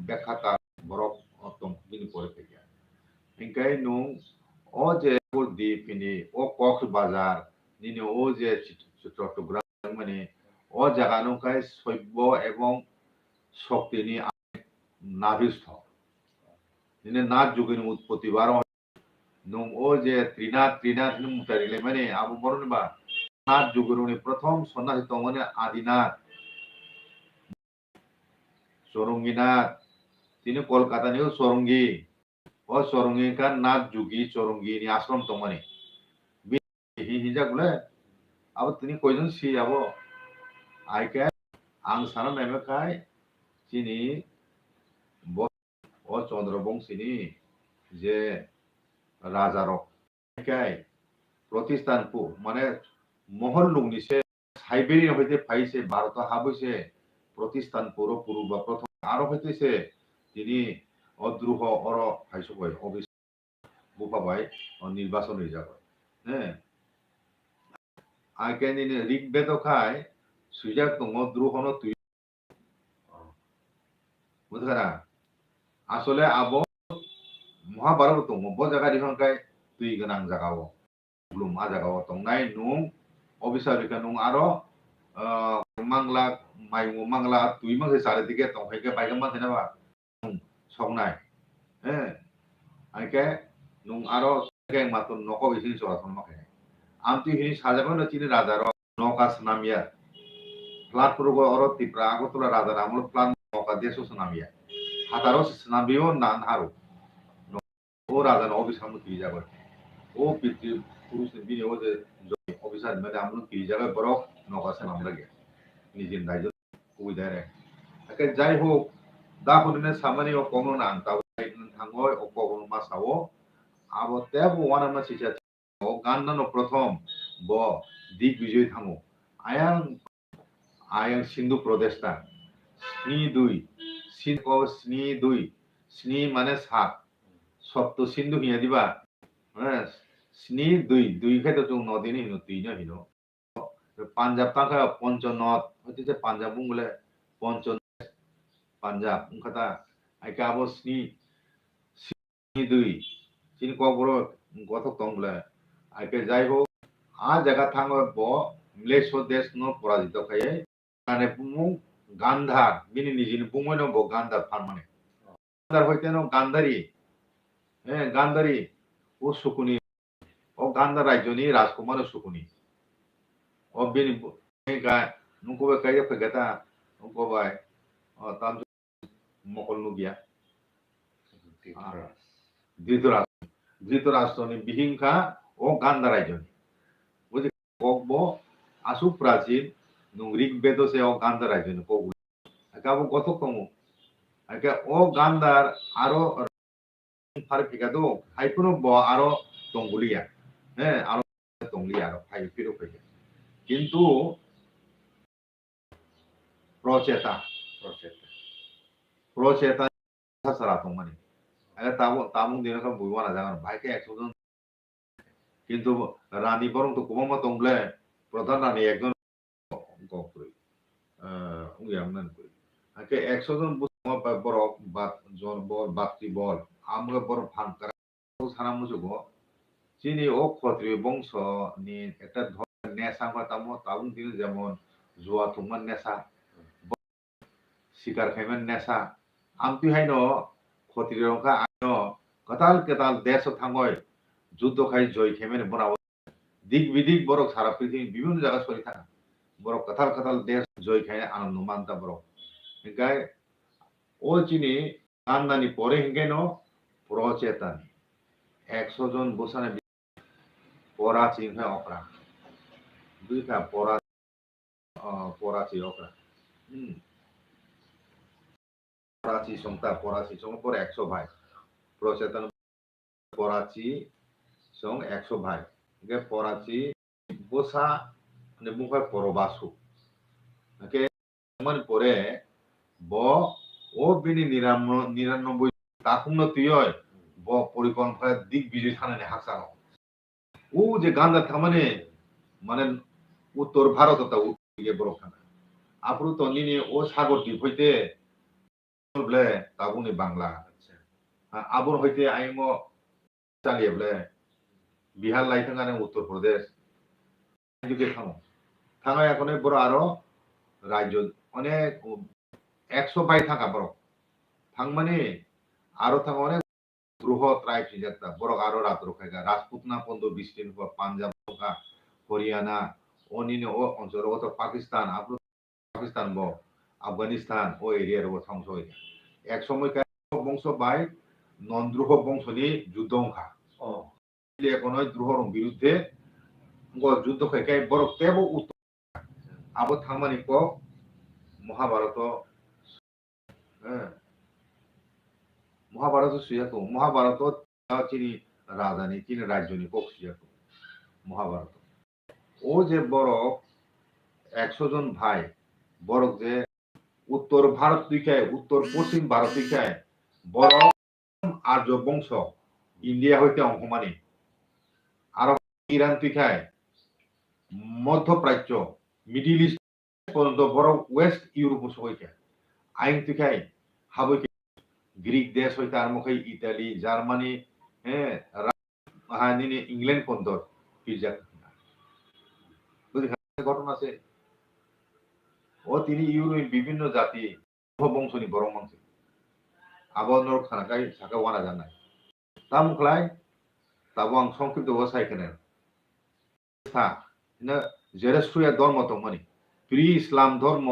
Speaker 2: ব্যাখ্যাতা বরফ তংকিনি পরে থেকে ইনকাই নুং ও যে দ্বীপ নি ও কক্সবাজার নিনি ও যে চট্টগ্রাম মানে ও জায়গা নৌকায় শৈব এবং শক্তিনি নাভিস্থ নিনে নাথ যুগের উৎপত্তি বার নুং ও যে ত্রিনাথ ত্রিনাথ মুতারিলে মানে আবু বরণ বা নাথ যুগের উনি প্রথম সন্ন্যাসী তমনে আদিনাথ চরঙ্গীনাথ তিনি কলকাতা নিয়েও চরঙ্গী ও চরঙ্গীকার নাথ যুগী চরঙ্গী নি আশ্রম তমনে হিজা গুলে আবার তিনি কয়জন সি যাব আইকে আং সানা নাইমাকাই চিনি ও চন্দ্রবংশিনী যে রাজারক প্রতিষ্ঠান মানে মহল লুংনিছে সাইবেরিয়া হইতে ফাইছে ভারত হাবইছে প্রতিষ্ঠান পুরো পুরু বা প্রথম আরো হইতেছে তিনি অদ্রুহ অর ফাইসবাই অবিশ্বাস বুফাবাই নির্বাচন হয়ে যাবে হ্যাঁ আইকে নিনে ঋগ্বেদ খায় সুজাক দङ দ্রুহন তুই বুঝরা আসলে আবো মহাভারত দङ ব জায়গা দিখানকাই তুই গোনাं জায়গাও ব্লুম আ জায়গাও তংনাই নুং অবিসারিকা নুং আরো মাংলা মাইমু মাংলা তুই মাংসে চারিদিকে তংখাইকে বাইকে মানতেনাবা সংনাই হ্যাঁ আইকে নুং আরো মাতুন নক বেশি চলাচল মাখাই আমতি হিনি সাজানো চিনি রাজার নৌকা সুনামিয়া প্লাট পুরো অর ত্রিপুরা আগরতলা রাজার আমল প্লান নৌকা দেশ সুনামিয়া হাতারো সুনামিও না হারো ও রাজার অভিশাপ কি যাবে ও পিতৃ পুরুষ দিনে ও যে অভিশাপ মানে আমল কি যাবে বড় নৌকা সুনাম লাগে নিজের দায়িত্ব কই দেয় একে যাই হোক 다 보는 사만이 없고는 안 따고 있는 당고 없고 마사오 아버 때부 원하면 진짜 간나노 প্রথম ব দিগ্বিজয় থামো 아양 아양 신두 프로데스타 스니 দুই 신고 스니 দুই 스니 মানে সাত সপ্ত সিন্ধু হিয়া দিবা হ্যাঁ স্নি দুই খাইতো 좀 নদিনি হিনো তিনো হিনো পাঞ্জাব তাকা পঞ্চনত হইতে পাঞ্জাব বুংলে পঞ্চ পাঞ্জাব উনখাতা আইকা আবো স্নি দুই চিনি কবর গতক তংলে আইকে যাই হোক আ জায়গা থাঙ্গ ব মলেশিয়া দেশ ন পরাজিত খাইয়ে মানে বুমু গান্ধার বিনি নিজিনি বুমই ন ব গান্ধার ফারমানে গান্ধার হইতে ন গান্ধারি হ্যাঁ গান্ধারি ও সুকুনি ও গান্ধার রাজ্যনি রাজকুমার সুকুনি ও বিনি গা নুকোবে কাইয়ে ফেগাতা নুকোবাই ও তাম মকল নুগিয়া ধৃতরাষ্ট্রনি বিহিংসা ও গান্ধার রাজ্যনি বুঝি কব আসু প্রাচীন ঋগ বেদ সে ও গান্ধার রাজ্যনি কব কাবো কত কমু আকে ও গান্ধার আরো ফারে ফিগাদো হাইকুনো ব আরো তঙ্গুলিয়া হ্যাঁ আরো তঙ্গুলিয়া আরো ফাই ফিরো ফেগে কিন্তু প্রচেতা প্রচেতা সারা তঙ্গমানি আগে তামুং দিনকা বুইওয়ানা জাগান ভাইকে 100 জন কিন্তু রানী বরং তো কুমামা তংলে প্রধান রানী একজন গপুরি উইয়ামনান করি আকে 100 জন বুসমা বড় বাত জন বল বাতি বল আমরা বড় ফানকার সারা মুজুগো যিনি ও ক্ষত্রিয় বংশ নি একটা ধরনের নেশা তামো তাবুং দিন যেমন জুয়া তুমান নেশা শিকার খাইমান নেশা আমতি হাইনো ক্ষত্রিয় রংকা আইনো কতাল কেতাল দেশ থাঙ্গয় যুদ্ধ খাই জয় খেমেন বড় দিক বিদিক বড় সারা পৃথিবী বিভিন্ন জায়গা সরি থাকা বড় কাতাল কাতাল দেশ জয় খাই আনন্দ মানতা বড় হিংগাই ও চিনি কান্দানি পরে হিংগাই ন প্রচেতানি 100 জন বসানে পরাচি হয় অপরা দুইটা পরাচি অপরা পরাচি সংতা পরাচি সং পর 100 ভাই প্রচেতন পরাচি সং 100 ভাই পরাচি বসা মানে মুখার পরবাসু ওকে মানে পরে ব ও বিনি 99 তাকুন তুই ব পরিকল্পনা দিক বিজয় থানানে হাসানো ও যে গান্ধা থামানে মানে উত্তর ভারত তা উত্তর বড় খানা আপরু তো নিনি ও সাগর দ্বীপ হইতে বলে তাবুনি বাংলা আবর হইতে আইমো চালিয়ে বলে বিহার লাইথাঙ্গানে উত্তর প্রদেশ দিকে থামো থাঙ্গা এখন বড় আরো রাজ্য অনেক 100 বাই থাকা বড় থাংমানে আরো থাকা অনেক বৃহৎ রাজ্য যাত্রা বড় আরো রাত রখাইগা রাজপুতনা পন্দ বিস্তীর্ণ পাঞ্জাব হরিয়ানা অনিনে ও অঞ্চলগত পাকিস্তান পাকিস্তান ব আফগানিস্তান ও এরিয়ার ও থাংস হইগা এক সময় বংশ বাই নন্দ্রুহ বংশনি যুদ্ধ অংখা এখন দ্রুহর বিরুদ্ধে যুদ্ধ খাইকাই বড় কেব উত্তর আবো থামানি ক মহাভারত মহাভারত সুয়াত মহাভারত চিনি রাজধানী চিনি রাজ্যনি কক সুয়াত মহাভারত ও যে বড় 100 জন ভাই বড় যে উত্তর ভারত দিকায় উত্তর পশ্চিম ভারত দিকায় বড় আর্য বংশ ইন্ডিয়া হইতে অংশমানি আর ইরান দিকায় মধ্যপ্রাচ্য মিডিল ইস্ট পর্যন্ত বড় ওয়েস্ট ইউরোপ সবাইকে আইন দিকায় হাবইকে গ্রিক দেশ হইতে আরম্ভ করে ইতালি জার্মানি হ্যাঁ ইংল্যান্ড পর্যন্ত পিজা ঘটনা আছে ও তিনি ইউরোপ বিভিন্ন জাতি বংশনি বড় মানুষ আবহাওয়ার খানাকাই সাকা ওয়ানা জানাই তা মুখলাই তাবো আং সংক্ষিপ্ত সাইকেনের জেরেস্ট্রিয়া ধর্ম তো মানে প্রি ইসলাম ধর্ম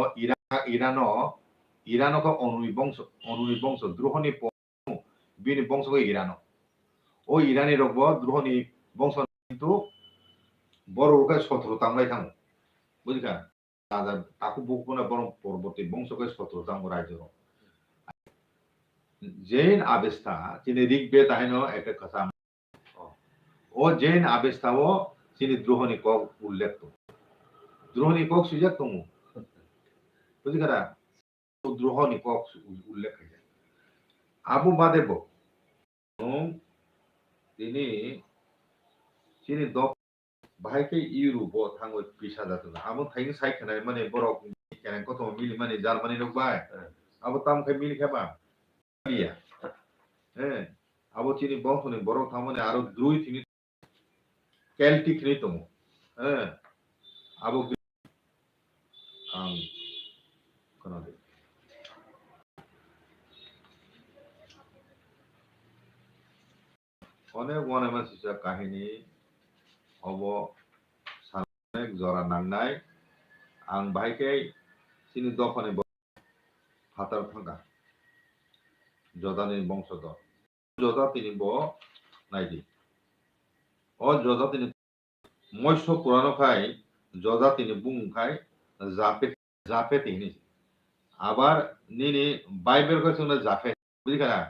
Speaker 2: ইরানক অনুনি বংশ দ্রোহনি বিনি বংশ ইরান ও ইরানি রব দ্রোহনি বংশ কিন্তু বড় রোগে 17 তামলাই থামো বুঝিকা রাজা তাকু বুকনা বরং পরবর্তী বংশকে 17 তাম রাজ্য जैन आवेस्ता चीनी ऋग्वेद आहिनो एक कथा ओ जैन आवेस्ता वो चीनी द्रोहनी को उल्लेख तो द्रोहनी को सुजक तो बुझी करा तो द्रोहनी को उल्लेख है आबू बादे बो তিনি चीनी दो भाई के यूरोप थांगो पिसा जातो आबो थाइनो साइखनाय माने बरफ केन कत मिली माने जार्मानी लोग बाय आबो ताम खाय मिली खाबा बिया आबो चीनी बंसनि बरफ थांमाने आरो द्रुइ थिनि केल्टिक रे दङ आबो आं खोनादों অনেক মনে মানসিসা কাহিনী অব সানেক জরা নাंनाय आं बाहायके सिनि दखने हातार थांगा जदानि बंशधर जदा तिनि ब नायदि अ जदा तिनि मत्स्य पुराणखाय जदा तिनि बुंखाय जापे जापे तिनि आबार निनि बाइबेलखौ जोंनो जाफे बुजिखाना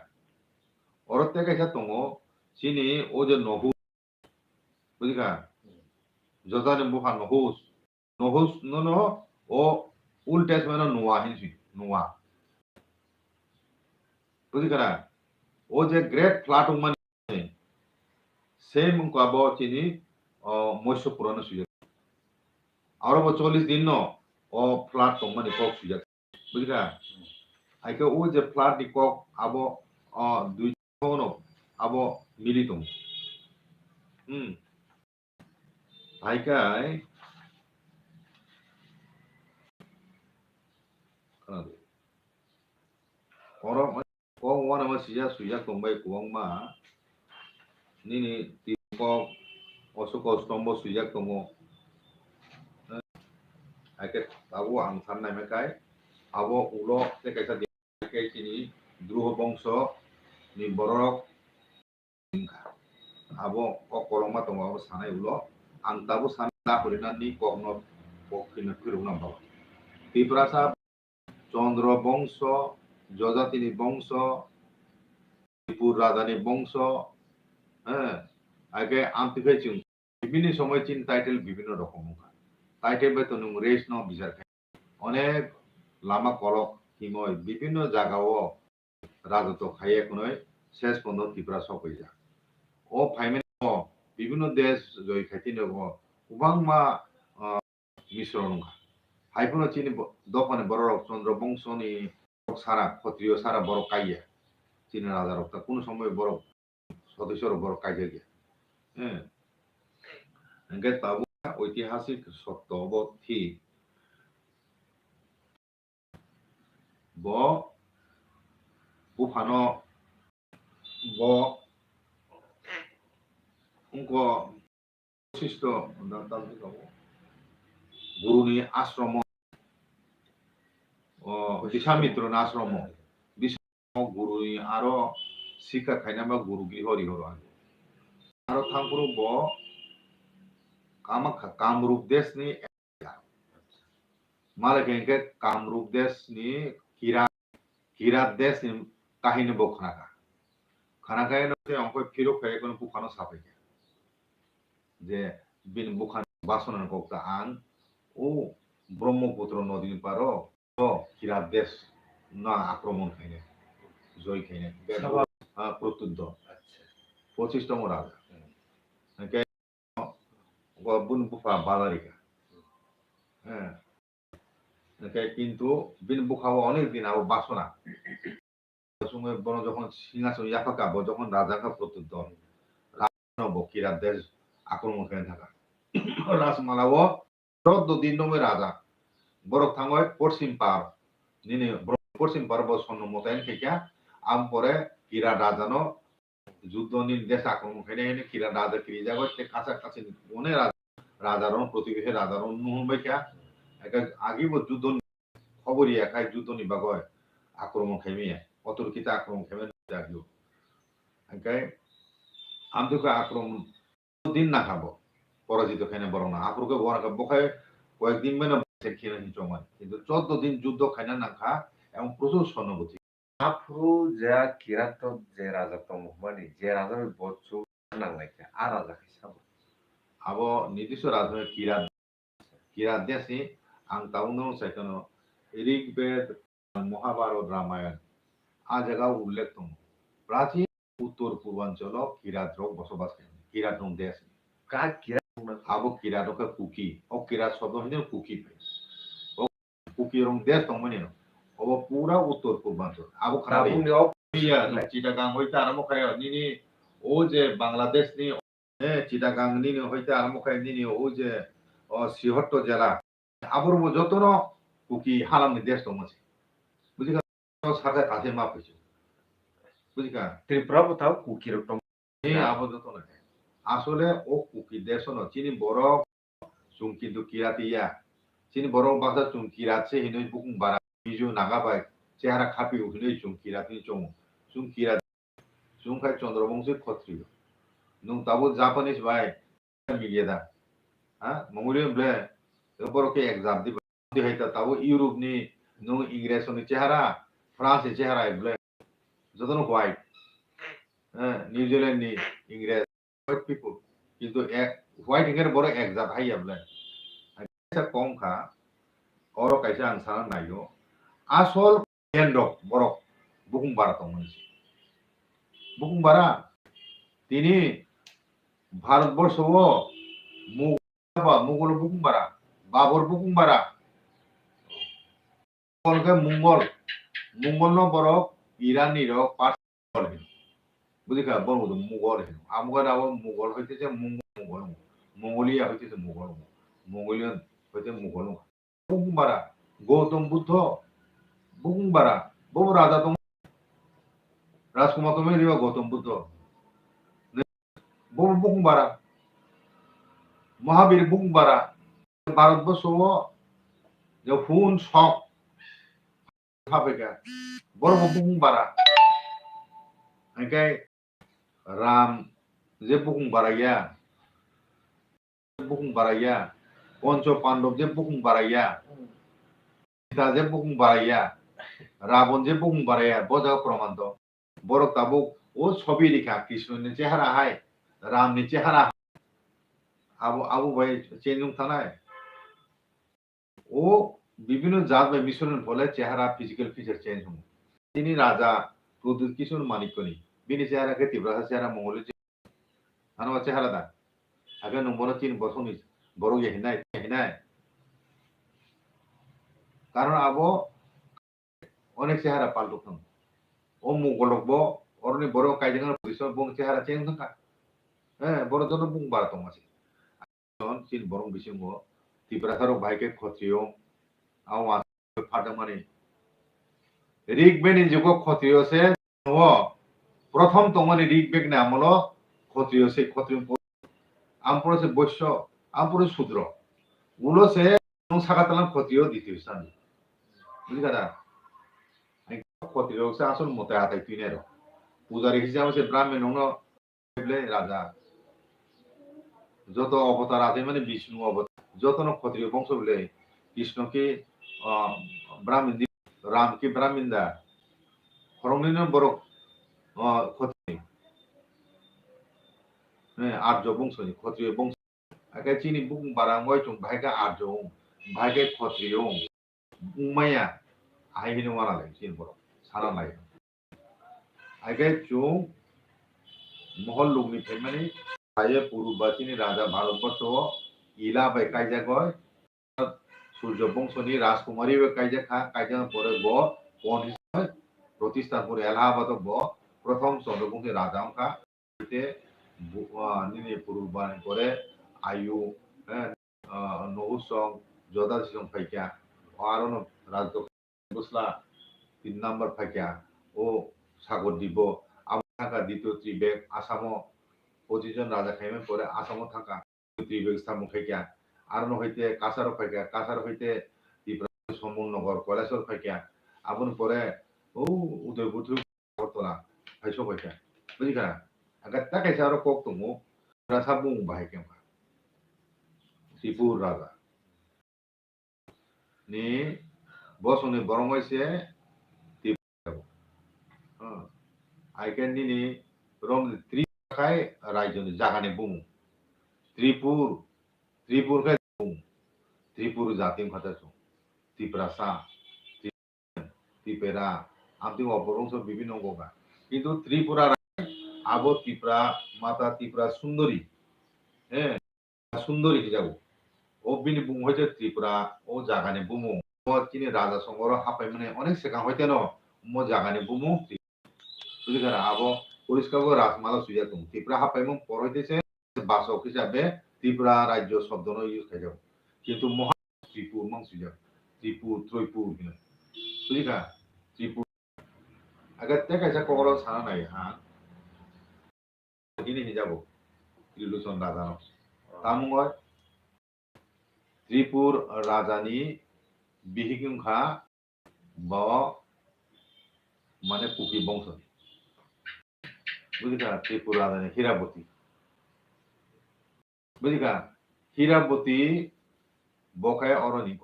Speaker 2: अरते कायसा दङ सिनि ओजे नहु बुजिखा जदानि बुहा नहुस नहुस no o Old Testament Noah हिंसी Noah बुझिखरा ओ जे ग्रेट फ्लाट मन सेम को अब चिनी मत्स्य पुराण सुय और वो 40 दिन नो ओ फ्लाट तो मन को सुय बुझिखरा आइके ओ जे फ्लाट नि को अब दुई नो अब मिली तुम आइकाय orang wana masih suya tombai kuang ma nini tipo osuko stombo suya tomo ake abo ang sanai mekai abo ulo te kaisa ke chini druho bongso ni borok abo ko koloma tomo abo sanai ulo ang tabu sanai horina ni kokno pokina kiruna ba tiprasa চন্দ্র বংশ যজাতিনি বংশ ত্রিপুর রাধানি বংশ আগে আমতিকে চিন বিভিন্ন সময় চিন title বিভিন্ন রকম টাইটেল বেতো নং রেস ন বিচার অনেক লামা কলক হিময় বিভিন্ন জায়গাও রাজত্ব খাইয়ে কোনয় শেষ পর্যন্ত ত্রিপুরা সফল যা ও ফাইমেন বিভিন্ন দেশ জয় খাইতে নেব গোबां मा মিশ্রণ हाइफोनो चिनी दफाने बरक चंद्र बंशनि सारा क्षत्रिय सारा बरक काइया चिनी राजा रक्ता कोन समय बरक सदस्य बरक काइया गया एंगे ताबु ऐतिहासिक सत्य ब ठीक ब बुफानो ब उनको शिष्ट गुरुनि आश्रम विश्वामित्र आश्रम विश्व गुरु आरो शिक्षा खायनामा गुरु गिहरि हरो आरो थांपुरु ब कामाख्या कामरूप देशनि मालकेंके कामरूप देशनि किरात देशनि काहिनी ब खानाका नते अंको फिरो खाय कोन बुखानो साफे जे बिन बुखान बासनन कोक्ता आं ओ ब्रह्मपुत्र नदीनि पारो किरात देश ना आक्रमण खायने जय खायने प्रत्युद्ध 25তম राजा बुन बुफा बालारिका কিন্তু বিন বুখাও অনেক দিন আবার বাসনা সময় বড় যখন সিংহাসন ইয়াফাকা যখন রাজাকা প্রত্যুত্ত রাজনব কিরাত দেশ আক্রমণ করে থাকা রাজমালাও 14 দিন নমে রাজা বরক থাঙ্গয় পশ্চিম পার নিনে পশ্চিম পার বসন্ন মতায়ন থেকে আম পরে কিরা রাজানো যুদ্ধ নিন দেশ আক্রমণ করে এনে কিরা রাজা কিরি যাগো তে কাছাকাছি অনেক রাজারও প্রতিবেশী রাজারও নহবাই কা একা আগিব যুদ্ধ খবরই একাই যুদ্ধ নিবাগয় আক্রমণ খাইমিয়া অতর্কিত আক্রমণ খাইমে জাগিও একাই আমদুকা আক্রমণ দিন না খাবো পরাজিত খাইনে বড় না আপুরকে বড় বখায় কয়েকদিন মেনে খেয়ে নিচমান কিন্তু 14 দিন যুদ্ধ খাইনা না খা এবং প্রচুর স্বর্ণবতী
Speaker 1: Afro ja kiratot je raja tongmani je raja bochu nangnai a raja kaisabo.
Speaker 2: abo nidiso raja kirat kirat desi ang tauno saikono Rigveda Mahabharata Ramayana আ জায়গা উল্লেখ দङ প্রাচীন উত্তর পূর্বাঞ্চল কিরাত রক বসবাস করে কিরাত রং দেশ
Speaker 1: Ka kira
Speaker 2: abo kirat রক কুকি ও কিরাত শব্দ হইছে কুকি ও কুকি রং দেশ দङ মানে ও পুরা উত্তর পূর্বাঞ্চল abo খারাপ
Speaker 1: tabung ni
Speaker 2: iya চিটাগাং হইতে আরম্ভ খায় নিনি ও যে বাংলাদেশ নি চিটাগাং নিনি হইতে আরম্ভ খায় নিনি ও যে সিহট্ট জেলা আবর যতন কুকি হালামনি দেশ দङ বুঝিকা সাথে কাছে মাপ হইছে বুঝিকা
Speaker 1: Tripura botau kukirok tong.
Speaker 2: এই আবদ্ধত নয় আসলে ও কুকি দেশ ন চিনি বড় চুং কিন্তু কিরাতিয়া চিনি বড় ভাষা চুং কিরাতছে হিনই বুকুং বারা বিজু নাগাবাই চেহারা খাপি উঠলে চুং কিরাতি চুং কিরাত চুং খাই চন্দ্রবংশী ক্ষত্রিয় নুং তাবো জাপানিজ বাই মিলিয়েদা হ্যাঁ মঙ্গলিয়ান ব্লে বড়কে এক্সাম দিবা দিহাইতা তাবো ইউরোপনি নুং ইংরেজনি চেহারা ফ্রান্সনি চেহারা ব্লে যতন হোয়াইট নিউজিল্যান্ডনি ইংরেজ হোয়াইট পিপল কিন্তু হোয়াইট ইংরেজ বড় একজাত হাইয়া ব্লে কম খা অর কাইসা আং সারা নাইও আসল কেন্দ্র বড় বুকুমবারা তো মনসি বুকুমবারা তিনি ভারতবর্ষ মুঘল বুকুমবারা বাবর বুকুমবারা মুঙ্গল মুঙ্গল ন বড় ইরানি র পার্সল বুঝিকা বড় মুঘল আমগার আবার মুঘল হইতেছে মুঘল মঙ্গোলিয়া হইতেছে মুঘল মঙ্গোলিয়ান হইতে মুঘল বুকুমবারা গৌতম বুদ্ধ বুকুমবারা বহু রাজা তো রাজকুমার তুমি দিবা গৌতম বুদ্ধ বহু বুকুমবারা মহাবীর বুকুমবারা ভারতবর্ষ যে হুন শক বড় বুকুমবারা Angkai Ram je bukung baraya Ponco Pandov je bukung baraya Sita je bukung baraya Ravon je bukung baraya boja promanto borok tabuk o ছবি লেখা কৃষ্ণের চেহারা হাই রামের চেহারা আবু ভাই চেঞ্জ থানায় ও বিভিন্ন জাত বা মিশ্রণের ফলে চেহারা ফিজিক্যাল ফিচার চেঞ্জ হন তিনি রাজা প্রদুত কিশোর মানিকনি বিনি চেহারা কে তীব্রতা চেহারা মঙ্গলের আনো চেহারা দা আগে নম্বর 3 বছর বড় হিনাই কারণ আবো অনেক চেহারা পাল্টুন ও মুগলক অরনি বড় কাইজেন পরিসর বং চেহারা চেঞ্জ থাকা হ্যাঁ বড় জন বুং বারা তো মাসি জন চিন বরং বিসিং তীব্রতার ভাইকে ক্ষত্রিয় আও ফাটা মানে ঋগ্বেদ যুগ ক্ষত্রিয় সে প্রথম তোমার ঋগ্বেদ নাম হলো ক্ষত্রিয় সেই ক্ষত্রিয় আমপুর সে বৈশ্য আমপুর শূদ্র উলো সে সাকাতালাম ক্ষত্রিয় দ্বিতীয় স্থান বুঝলি দাদা ক্ষত্রিয় সে আসল মতে আতাই তুই নেরো পূজারী হিসাবে সে ব্রাহ্মণ রাজা যত অবতার আছে মানে বিষ্ণু অবতার যত ক্ষত্রিয় বংশ বলে কৃষ্ণকে ব্রাহ্মণ রামকে ব্রাহ্মণ দা খরংনিন বড় ক্ষত্রিয় আর্য বংশনি ক্ষত্রিয় বংশ আগে চিনি বুকুং বারা ওই চুং ভাইকা আর্য ভাইকে ক্ষত্রিয় উমাইয়া আইহিনো মানালে চিন বড় সারা নাই আগে চুং মহল লুগনি ফেমানি আয়ে পুরুবাচিনি রাজা ভারতবর্ষ ইলা বাই কাইজা গয় সূর্য বংশনি রাজকুমারী কাইজা খা কাইজা পরে গ কোন হিসাবে প্রতিষ্ঠান করে এলাহাবাদ প্রথম চন্দ্রবংশী রাজা খা নিনে পুরুবানি করে আয়ু নহুসং যদাসং ফাইকা আরো রাজ বুসলা 3 নম্বর ফাইকা ও সাগর দিব থাকা দ্বিতীয় ত্রিবেগ আসামো 25 জন রাজা খাইমে পরে আসামো থাকা ত্রিবেগ স্থাপন ফাইকা আরো হইতে কাছার হইতে সমুল নগর কৈলাসর ফাইকা আবন পরে ও উদয়পুর করতলা ফাইসো ফাইকা বুঝিকা আগে তাকাইছে আরো কক তুমি রাজা বুং বাহাই কেমা ত্রিপুর রাজা নি বসনে বরং হইছে আইকেন নিনি রং ত্রিপুরাখাই রাজ্যনি জাগানে বুমু ত্রিপুরখাই বুমু ত্রিপুর জাতিং কথা ত্রিপুরাসা ত্রিপুরা আমতি অপরংস বিভিন্ন গবা কিন্তু ত্রিপুরা আবো ত্রিপুরা মাতা ত্রিপুরা সুন্দরী হ্যাঁ সুন্দরী হিসাব ও বিনি বুম হইতে ত্রিপুরা ও জাগানে বুমু তিনি রাজা সংগর হাপাই মানে অনেক সেখান হইতে ন মো জাগানে বুমু বুঝিকারা আবো পরিষ্কার রাজমালা সুইয়া তুম ত্রিপুরা হাপাই মুখ পর হইতেছে বাসক হিসাবে ত্রিপুরা রাজ্য শব্দ ন ইউজ খাই যাব কিন্তু মহা ত্রিপুর মং সুইয়া ত্রিপুর ত্রৈপুর বুঝিকা ত্রিপুর আগে তেকাইসা কগর সানা নাই হ্যাঁ ini hijabu Triluson Rajano tamungoi Tripur Rajani bihigungkha bo মানে কুকি বংশ বুঝিকা ত্রিপুর রাজধানী হীরাবতী বুঝিকা হীরাবতী বকায় অরণি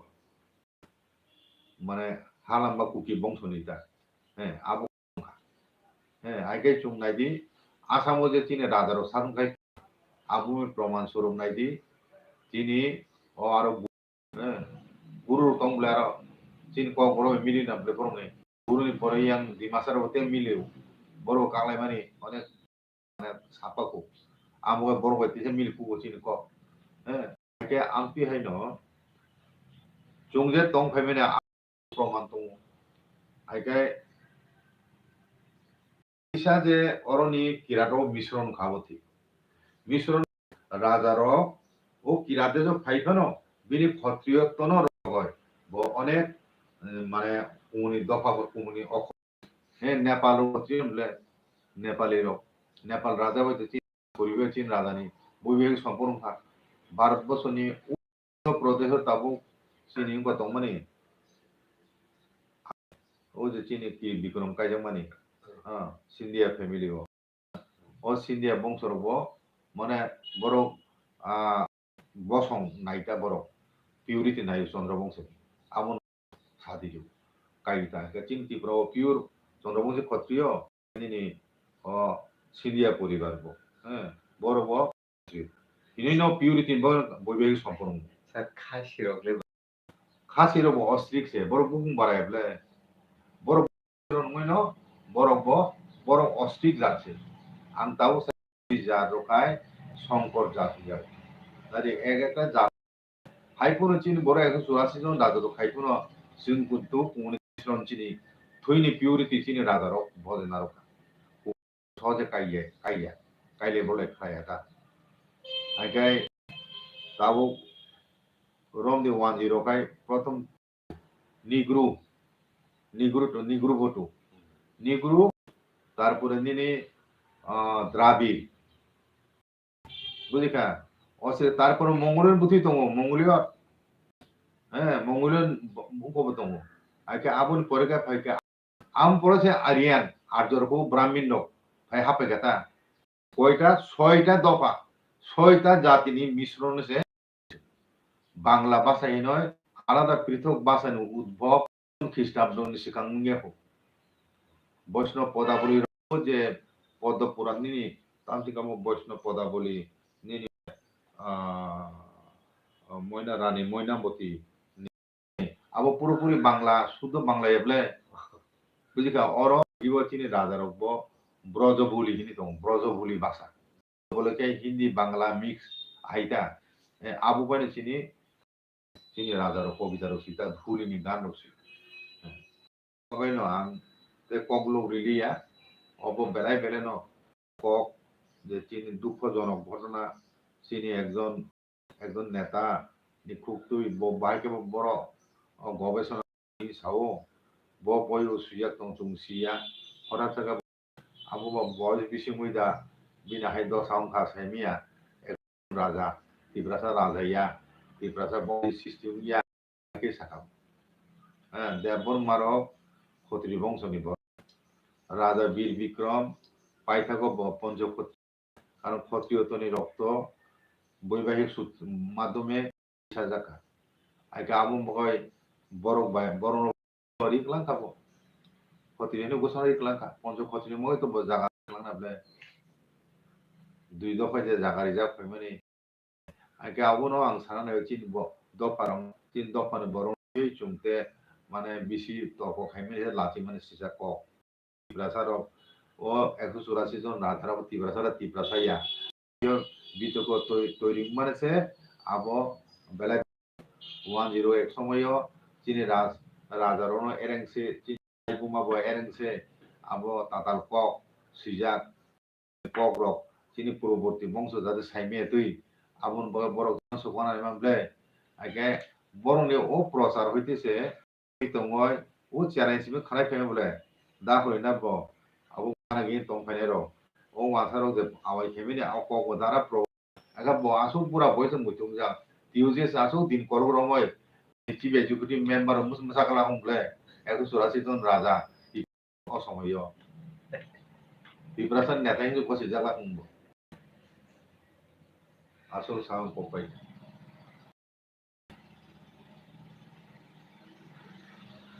Speaker 2: মানে হালাম্বা কুকি বংশনি তা হ্যাঁ আবু হ্যাঁ আগে চুং নাইদি আসামও যে তিনি রাজারও সারুখাই আবুমের প্রমাণ স্বরূপ নাইদি তিনি ও আরো গুরুর তংবলে আরো চিন ক বড় মিলি না বলে বড় নেই গুরুনি পরে ইয়াং ডিমাসার হতে মিলেও বড় কাংলাই মানে অনেক মানে সাপাকো আমুকে বড় হইতেছে মিল পুগো চিন ক হ্যাঁ কে আমপি হাইন চংজে তং ফাইমেনে প্রমাণ দङ আইকে ইসা যে অরণি কিরাটো মিশ্রণ খাবতি মিশ্রণ রাজার ও কিরাতে যে ফাইফানো বিনি ক্ষত্রিয়ত্বন হয় অনেক মানে কুমনি দফা কুমনি অখ হ্যাঁ নেপাল বলে নেপালের নেপাল রাজা হইতে চীন পরিবেশ চীন রাজানি বৈবাহিক সম্পর্ক থাক ভারতবর্ষনি প্রদেশ তাবু চিনি কত মানে ও যে চিনি কি বিক্রম কাইজা মানে সিন্ধিয়া ফ্যামিলি ও সিন্ধিয়া বংশর মানে বড় বসং নাইটা বড় পিউরিটি নাই চন্দ্রবংশ আমন সাধিজ কাইতা চিন্তি প্র পিওর চন্দ্রবংশী ক্ষত্রিয় নিনি সিন্ধিয়া পরিবার হ্যাঁ বড় ইনি পিউরিটি বৈবাহিক সম্পর্ক খাসিরব অস্ট্রিকসে বড় বুকুং বাড়াইবলে বড় নয় বড় অস্ট্রিক যাচ্ছে আনতাও জাত রকায় শঙ্কর জাতি যায় তাই এক একটা জাত হাইপুনো চিনি বড় 184 জন রাজা হাইপুনো সিং কুন্তু কুমনিশ্রণ চিনি থইনি পিউরিটি চিনি রাজার ভজনার সহজে কাইলে বলে খায়াটা আইকাই তাবো রমদি 10 কাই প্রথম নিগ্রু ভটু নিগ্রু তারপরে নিনি দ্রাবিড় বুঝিকা অসে তারপরে মঙ্গোলিয়ান বুথি দङ মঙ্গোলিয়া হ্যাঁ মঙ্গোলিয়ান বুকব দङ আইকে আবুন পরেকা ফাইকা আম পড়েছে আরিয়ান আর্যরকো ব্রাহ্মণ লোক ফাই হাপে গেতা ছয়টা দফা 6টা জাতিনি মিশ্রণে বাংলা ভাষাই নয় আলাদা পৃথক ভাষার উদ্ভব খ্রিস্টাব্দনি সিকাঙ্গে হোক বৈষ্ণব পদাবলী যে পদ্ম পুরাণ নিনি তান্ত্রিকাম বৈষ্ণব পদাবলী নিনি ময়না রানী ময়নাবতী আবো পুরোপুরি বাংলা শুদ্ধ বাংলা এবলে বুঝিকা অর ইব চিনি রাজার ব্রজবুলি হিনি দङ ব্রজবুলি ভাষা বলে হিন্দি বাংলা মিক্স আইতা আবু পানে চিনি রাজার কবিতা রচিতা ভুলিনি গান রচিতা আং কগলো রিলিয়া অব বেড়াই বেড়ে কক যে চিনি দুঃখজনক ঘটনা চিনি একজন নেতা খুব তুই বাইকে বড় গবেষণা সাও বই সুইয়া তংচুং সিয়া হঠাৎ থাকা আবু বয়স বেশি মুইদা বিনা হাইদ সাউন্ড খাস হেমিয়া রাজা ত্রিপ্রাসা রাজাইয়া ত্রিপ্রাসা বই সিস্টেম ইয়া কে সাকাম হ্যাঁ দেবর মারো ক্ষত্রিয় বংশনি রাজা বীর বিক্রম পাই থাকো পঞ্চক্ষত্রিয় কারণ ক্ষত্রিয়তনি রক্ত বৈবাহিক মাধ্যমে সাজাকা আইকে আবু মগয় বড় রিকলাং খাবো ক্ষত্রিয় ঘোষণা রিকলাং খা পঞ্চক্ষত্রিয় মগয় তো জায়গা खालामनाब्ले दुई दफा जे जागारि जा फैमानि आगे आवनो आं साना तीन दफानि बरं चुमते माने बिसि तर्क खायमे लाथि माने सिसा क तिब्रासारक ओ 184 जन राधाराव तिब्रासाया बितको तৈরি মানে সে আবো বেলা 101 সময়ও চিনি রাজারনো এরেংসে চিনি বুমাবো এরেংসে আবো তাতাল কক সিজাক কক রক চিনি পূর্ববর্তী বংশ যাতে সাইমে তুই আবুন বড় সুখানা মামলে আগে বরংনি ও প্রচার হইতেছে তঙ্গয় ও চ্যালেঞ্জ খানাই ফেমে বলে দা হইনা ব আবু খানাগি তংফাইনে র ও ওয়াসারো যে আওয়াই ফেমিনি আও কক দারা প্র aga bo aso pura boys mutung ja tiujes aso din korbo romoy chief executive member musakala humble 184 জন রাজা অসময় বিপ্রাসাদ নেতা হিন্দু বসে জায়গা হুমবো আসল সাম পপাই